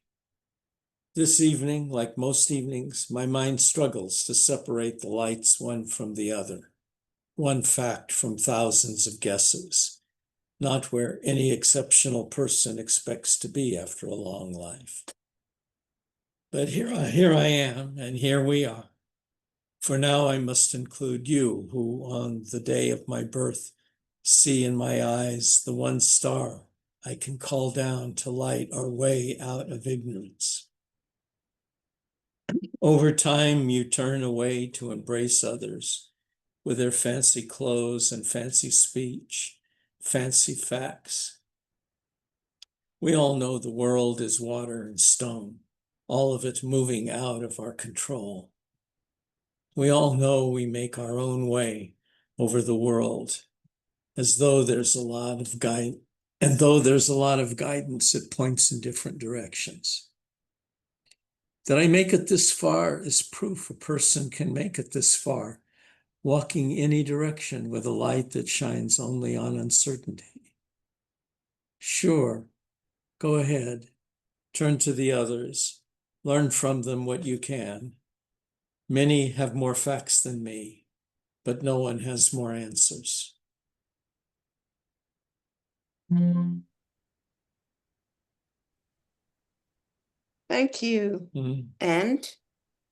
This evening, like most evenings, my mind struggles to separate the lights one from the other, one fact from thousands of guesses. not where any exceptional person expects to be after a long life. But here I am, and here we are. For now, I must include you, who on the day of my birth see in my eyes the one star I can call down to light our way out of ignorance. Over time, you turn away to embrace others with their fancy clothes and fancy speech, fancy facts. We all know the world is water and stone, all of it moving out of our control. We all know we make our own way over the world, as though there's a lot of guidance, and though there's a lot of guidance, it points in different directions. That I make it this far is proof a person can make it this far, walking any direction with a light that shines only on uncertainty. Sure, go ahead, turn to the others, learn from them what you can. Many have more facts than me, but no one has more answers. Thank you. And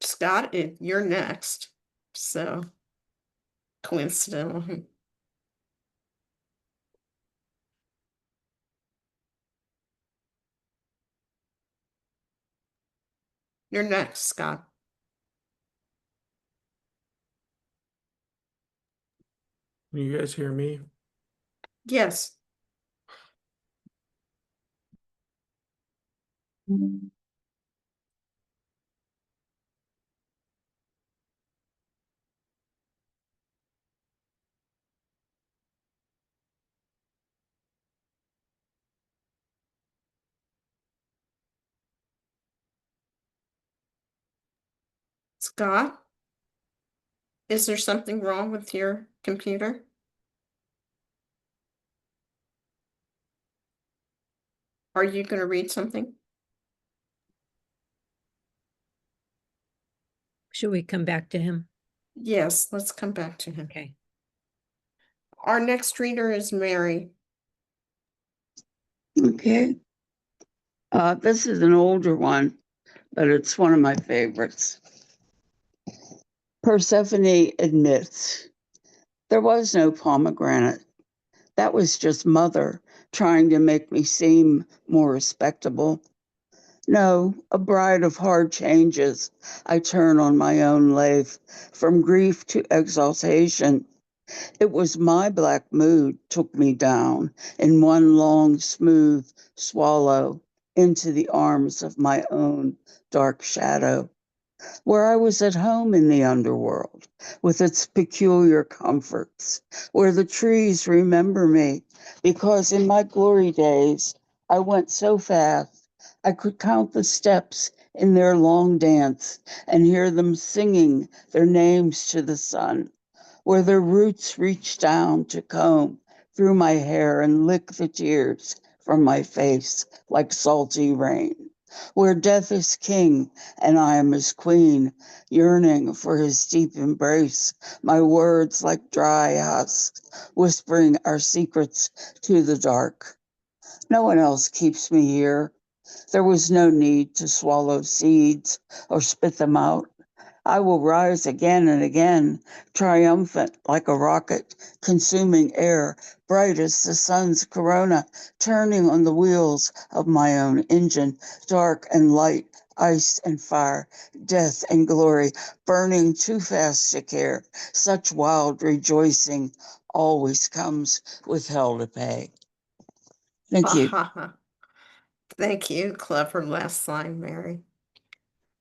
Scott, you're next. So coincidental. You're next, Scott. Can you guys hear me? Yes. Scott, is there something wrong with your computer? Are you going to read something? Should we come back to him? Yes, let's come back to him. Okay. Our next reader is Mary. Okay. This is an older one, but it's one of my favorites. Persephone admits, there was no pomegranate. That was just mother trying to make me seem more respectable. No, a bride of hard changes. I turn on my own lathe, from grief to exaltation. It was my black mood took me down in one long, smooth swallow into the arms of my own dark shadow, where I was at home in the underworld with its peculiar comforts, where the trees remember me, because in my glory days I went so fast I could count the steps in their long dance and hear them singing their names to the sun, where their roots reach down to comb through my hair and lick the tears from my face like salty rain, where death is king and I am his queen, yearning for his deep embrace, my words like dry husks, whispering our secrets to the dark. No one else keeps me here. There was no need to swallow seeds or spit them out. I will rise again and again, triumphant like a rocket, consuming air, bright as the sun's corona, turning on the wheels of my own engine, dark and light, ice and fire, death and glory, burning too fast to care. Such wild rejoicing always comes with hell to pay. Thank you. Thank you. Clever last line, Mary.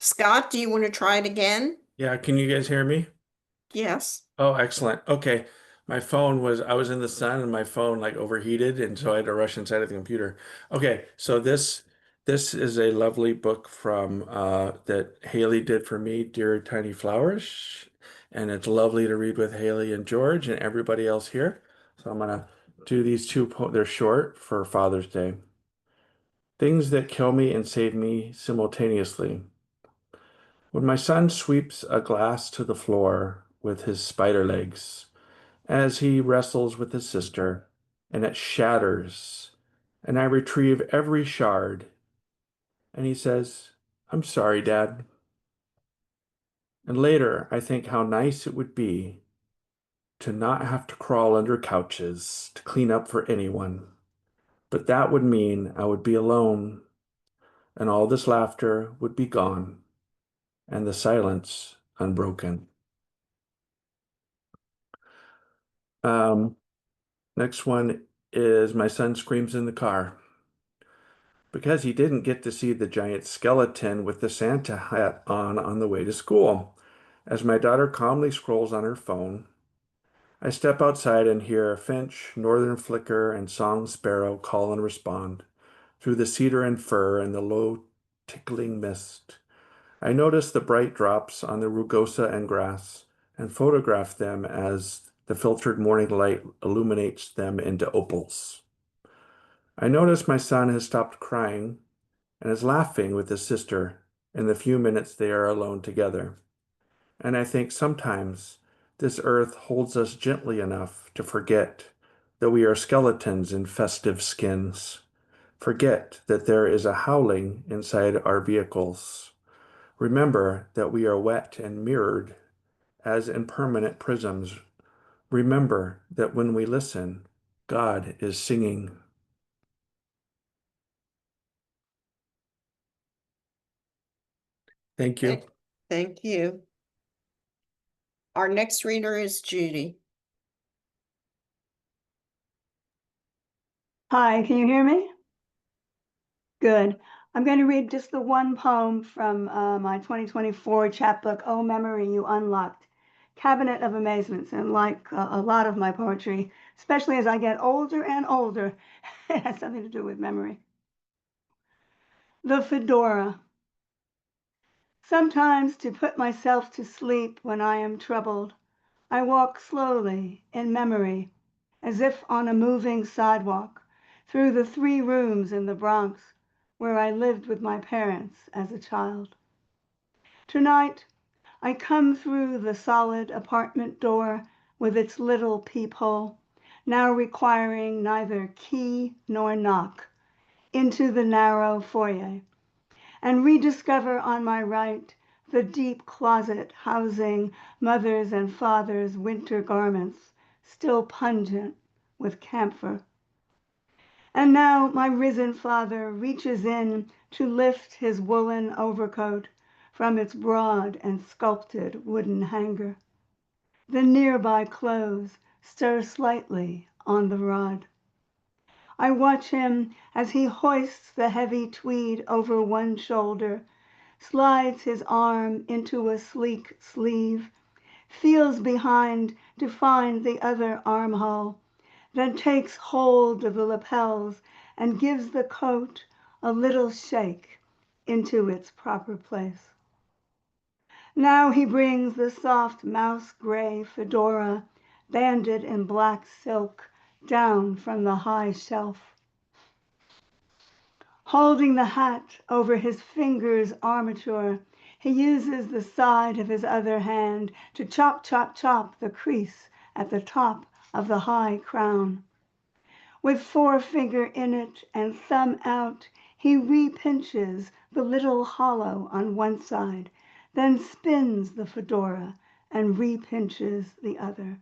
Scott, do you want to try it again? Yeah, can you guys hear me? Yes. Oh, excellent. Okay. I was in the sun and my phone like overheated, and so I had to rush inside of the computer. Okay, so this is a lovely book from that Hayley did for me, Dear Tiny Flowers. And it's lovely to read with Hayley and George and everybody else here. So I'm gonna do these they're short for Father's Day. Things that kill me and save me simultaneously. When my son sweeps a glass to the floor with his spider legs, as he wrestles with his sister, and it shatters, and I retrieve every shard. And he says, "I'm sorry, Dad." And later, I think how nice it would be to not have to crawl under couches to clean up for anyone. But that would mean I would be alone, and all this laughter would be gone, and the silence unbroken. Next one is my son screams in the car because he didn't get to see the giant skeleton with the Santa hat on the way to school. As my daughter calmly scrolls on her phone, I step outside and hear a finch, northern flicker, and song sparrow call and respond through the cedar and fir and the low tickling mist. I notice the bright drops on the rugosa and grass and photograph them as the filtered morning light illuminates them into opals. I notice my son has stopped crying and is laughing with his sister in the few minutes they are alone together. And I think sometimes this earth holds us gently enough to forget that we are skeletons in festive skins. Forget that there is a howling inside our vehicles. Remember that we are wet and mirrored as impermanent prisms. Remember that when we listen, God is singing. Thank you. Thank you. Our next reader is Judy. Hi, can you hear me? Good. I'm going to read just the one poem from my 2024 chapbook, Oh Memory You Unlocked, Cabinet of Amazements. And like a lot of my poetry, especially as I get older and older, it has something to do with memory. The Fedora. Sometimes to put myself to sleep when I am troubled, I walk slowly in memory, as if on a moving sidewalk, through the 3 rooms in the Bronx where I lived with my parents as a child. Tonight, I come through the solid apartment door with its little peephole, now requiring neither key nor knock, into the narrow foyer, and rediscover on my right the deep closet housing mother's and father's winter garments, still pungent with camphor. And now my risen father reaches in to lift his woolen overcoat from its broad and sculpted wooden hanger. The nearby clothes stir slightly on the rod. I watch him as he hoists the heavy tweed over one shoulder, slides his arm into a sleek sleeve, feels behind to find the other armhole, then takes hold of the lapels and gives the coat a little shake into its proper place. Now he brings the soft mouse gray fedora, banded in black silk, down from the high shelf. Holding the hat over his finger's armature, he uses the side of his other hand to chop, chop, chop the crease at the top of the high crown. With forefinger in it and thumb out, he repinches the little hollow on one side, then spins the fedora and repinches the other.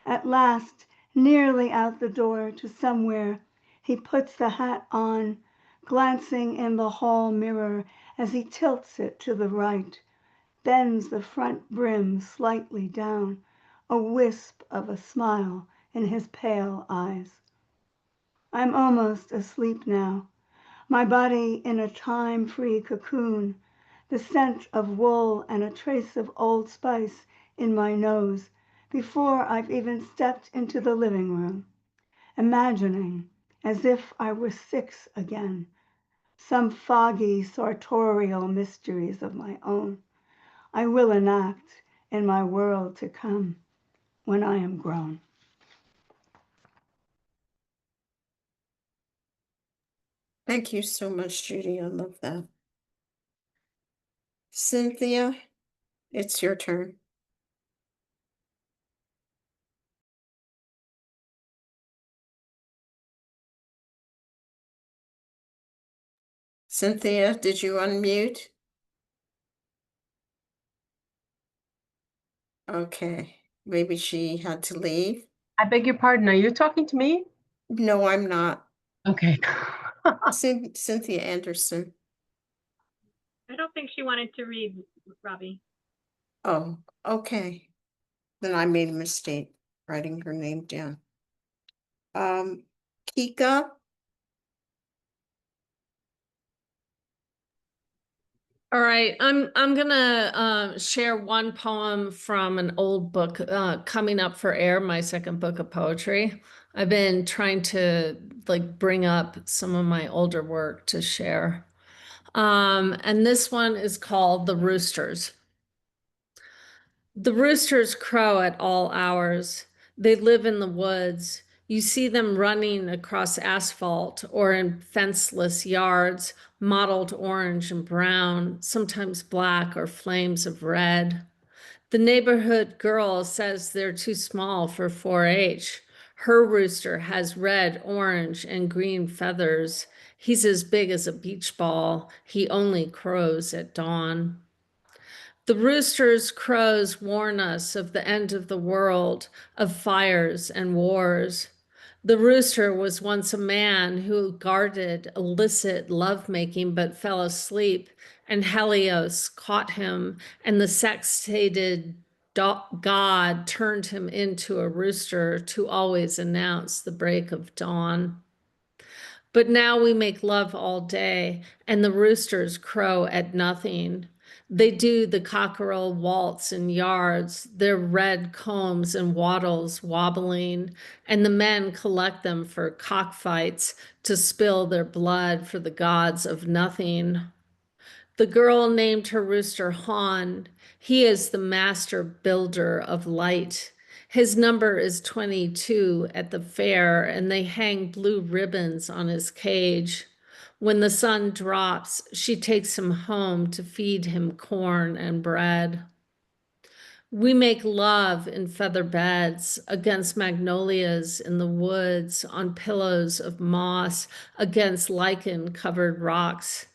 At last, nearly out the door to somewhere, he puts the hat on, glancing in the hall mirror as he tilts it to the right, bends the front brim slightly down, a wisp of a smile in his pale eyes. I'm almost asleep now, my body in a time-free cocoon, the scent of wool and a trace of Old Spice in my nose before I've even stepped into the living room, imagining, as if I were 6 again, some foggy sartorial mysteries of my own I will enact in my world to come when I am grown. Thank you so much, Judy. I love that. Cynthia, it's your turn. Cynthia, did you unmute? Okay, maybe she had to leave. I beg your pardon. Are you talking to me? No, I'm not. Okay. Cynthia Anderson. I don't think she wanted to read, Robbi. Oh, okay. Then I made a mistake writing her name down. Kika. All right, I'm gonna share one poem from an old book coming up for air, my second book of poetry. I've been trying to like bring up some of my older work to share. And this one is called The Roosters. The roosters crow at all hours. They live in the woods. You see them running across asphalt or in fenceless yards, mottled orange and brown, sometimes black or flames of red. The neighborhood girl says they're too small for 4-H. Her rooster has red, orange, and green feathers. He's as big as a beach ball. He only crows at dawn. The roosters' crows warn us of the end of the world, of fires and wars. The rooster was once a man who guarded illicit lovemaking but fell asleep, and Helios caught him, and the sex-sated god turned him into a rooster to always announce the break of dawn. But now we make love all day, and the roosters crow at nothing. They do the cockerel waltz in yards, their red combs and wattles wobbling, and the men collect them for cockfights to spill their blood for the gods of nothing. The girl named her rooster Han. He is the master builder of light. His number is 22 at the fair, and they hang blue ribbons on his cage. When the sun drops, she takes him home to feed him corn and bread. We make love in feather beds, against magnolias in the woods, on pillows of moss, against lichen-covered rocks.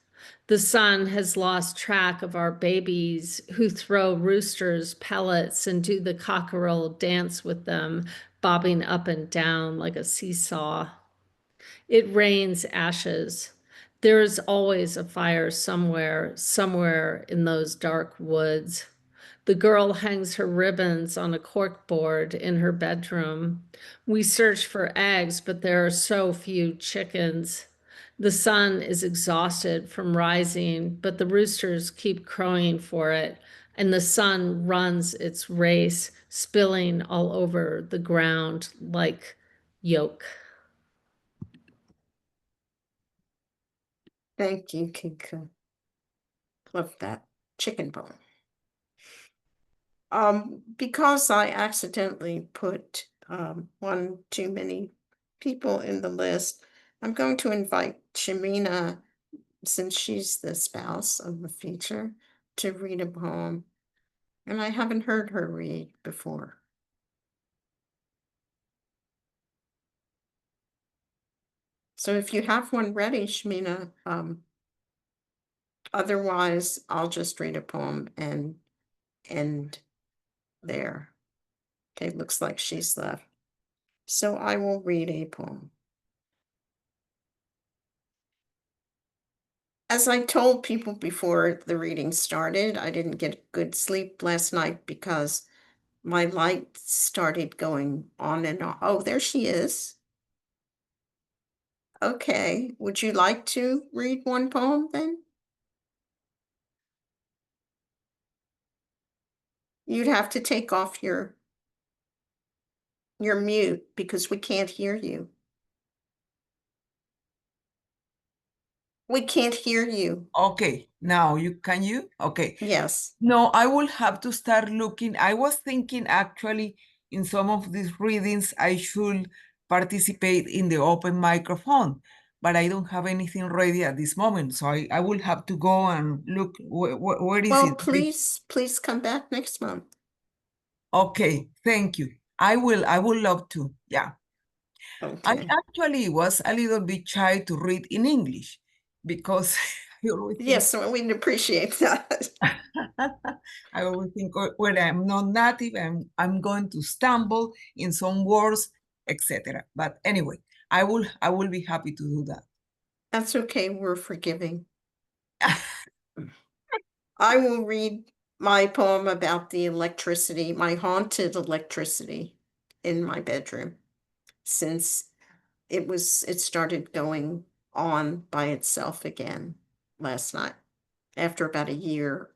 The sun has lost track of our babies who throw roosters pellets and do the cockerel dance with them, bobbing up and down like a seesaw. It rains ashes. There is always a fire somewhere in those dark woods. The girl hangs her ribbons on a corkboard in her bedroom. We search for eggs, but there are so few chickens. The sun is exhausted from rising, but the roosters keep crowing for it, and the sun runs its race, spilling all over the ground like yolk. Thank you, Kika. Love that chicken bone. Because I accidentally put one too many people in the list, I'm going to invite Shamina, since she's the spouse of the feature, to read a poem. And I haven't heard her read before. So if you have one ready, Shamina, otherwise I'll just read a poem and end there. Okay, looks like she's left. So I will read a poem. As I told people before the reading started, I didn't get good sleep last night because my light started going on and on. Oh, there she is. Okay, would you like to read one poem then? You'd have to take off your mute because we can't hear you. We can't hear you. Okay, now can you? Okay. Yes. No, I will have to start looking. I was thinking actually in some of these readings, I should participate in the open microphone, but I don't have anything ready at this moment. So I will have to go and look where is Well, it? please come back next month. Okay, thank you. I would love to. Yeah. Okay. I actually was a little bit shy to read in English because I always think, Yes, so we'd appreciate that. I always think when I'm not native, I'm going to stumble in some words, etc. But anyway, I will be happy to do that. That's okay, we're forgiving. I will read my poem about the electricity, my haunted electricity in my bedroom, since it started going on by itself again last night, after about a year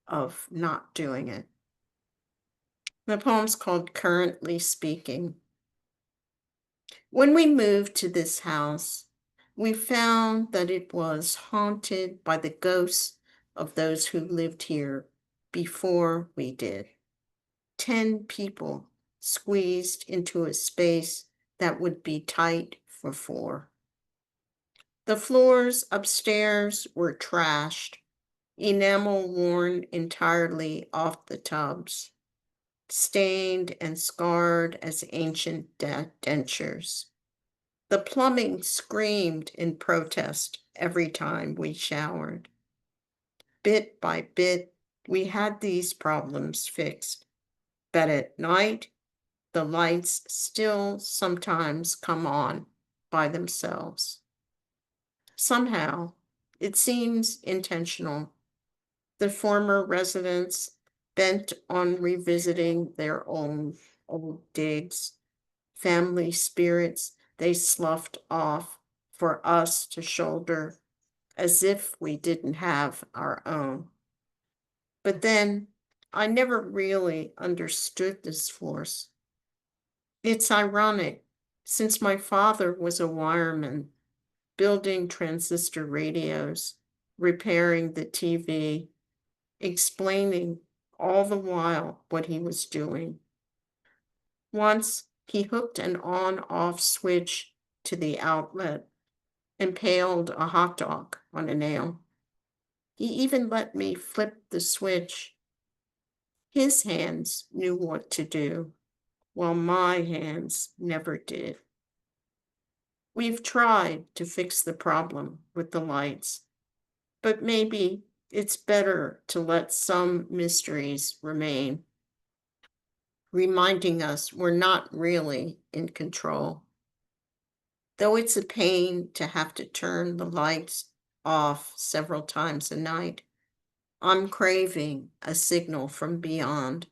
of not doing it. The poem's called Currently Speaking. When we moved to this house, we found that it was haunted by the ghosts of those who lived here before we did. 10 people squeezed into a space that would be tight for 4. The floors upstairs were trashed, enamel worn entirely off the tubs, stained and scarred as ancient dentures. The plumbing screamed in protest every time we showered. Bit by bit, we had these problems fixed, but at night, the lights still sometimes come on by themselves. Somehow, it seems intentional. The former residents, bent on revisiting their own old digs, family spirits they sloughed off for us to shoulder as if we didn't have our own. But then I never really understood this force. It's ironic, since my father was a wireman, building transistor radios, repairing the TV, explaining all the while what he was doing. Once he hooked an on-off switch to the outlet, impaled a hot dog on a nail. He even let me flip the switch. His hands knew what to do, while my hands never did. We've tried to fix the problem with the lights, but maybe it's better to let some mysteries remain, reminding us we're not really in control. Though it's a pain to have to turn the lights off several times a night, I'm craving a signal from beyond,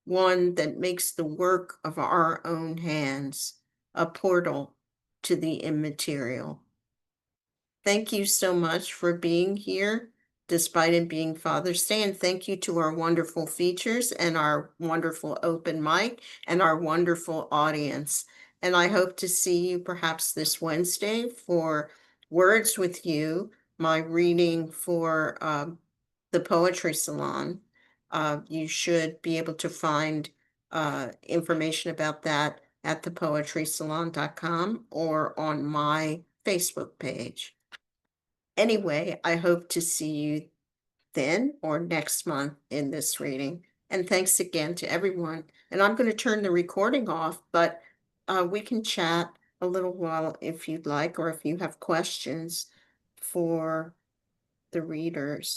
one that makes the work of our own hands a portal to the immaterial. Thank you so much for being here, despite it being Father's Day, and thank you to our wonderful features and our wonderful open mic and our wonderful audience. And I hope to see you perhaps this Wednesday for Words with You, my reading for the Poetry Salon. You should be able to find information about that at thepoetrysalon.com or on my Facebook page. Anyway, I hope to see you then or next month in this reading. And thanks again to everyone. And I'm going to turn the recording off, but we can chat a little while if you'd like, or if you have questions for the readers.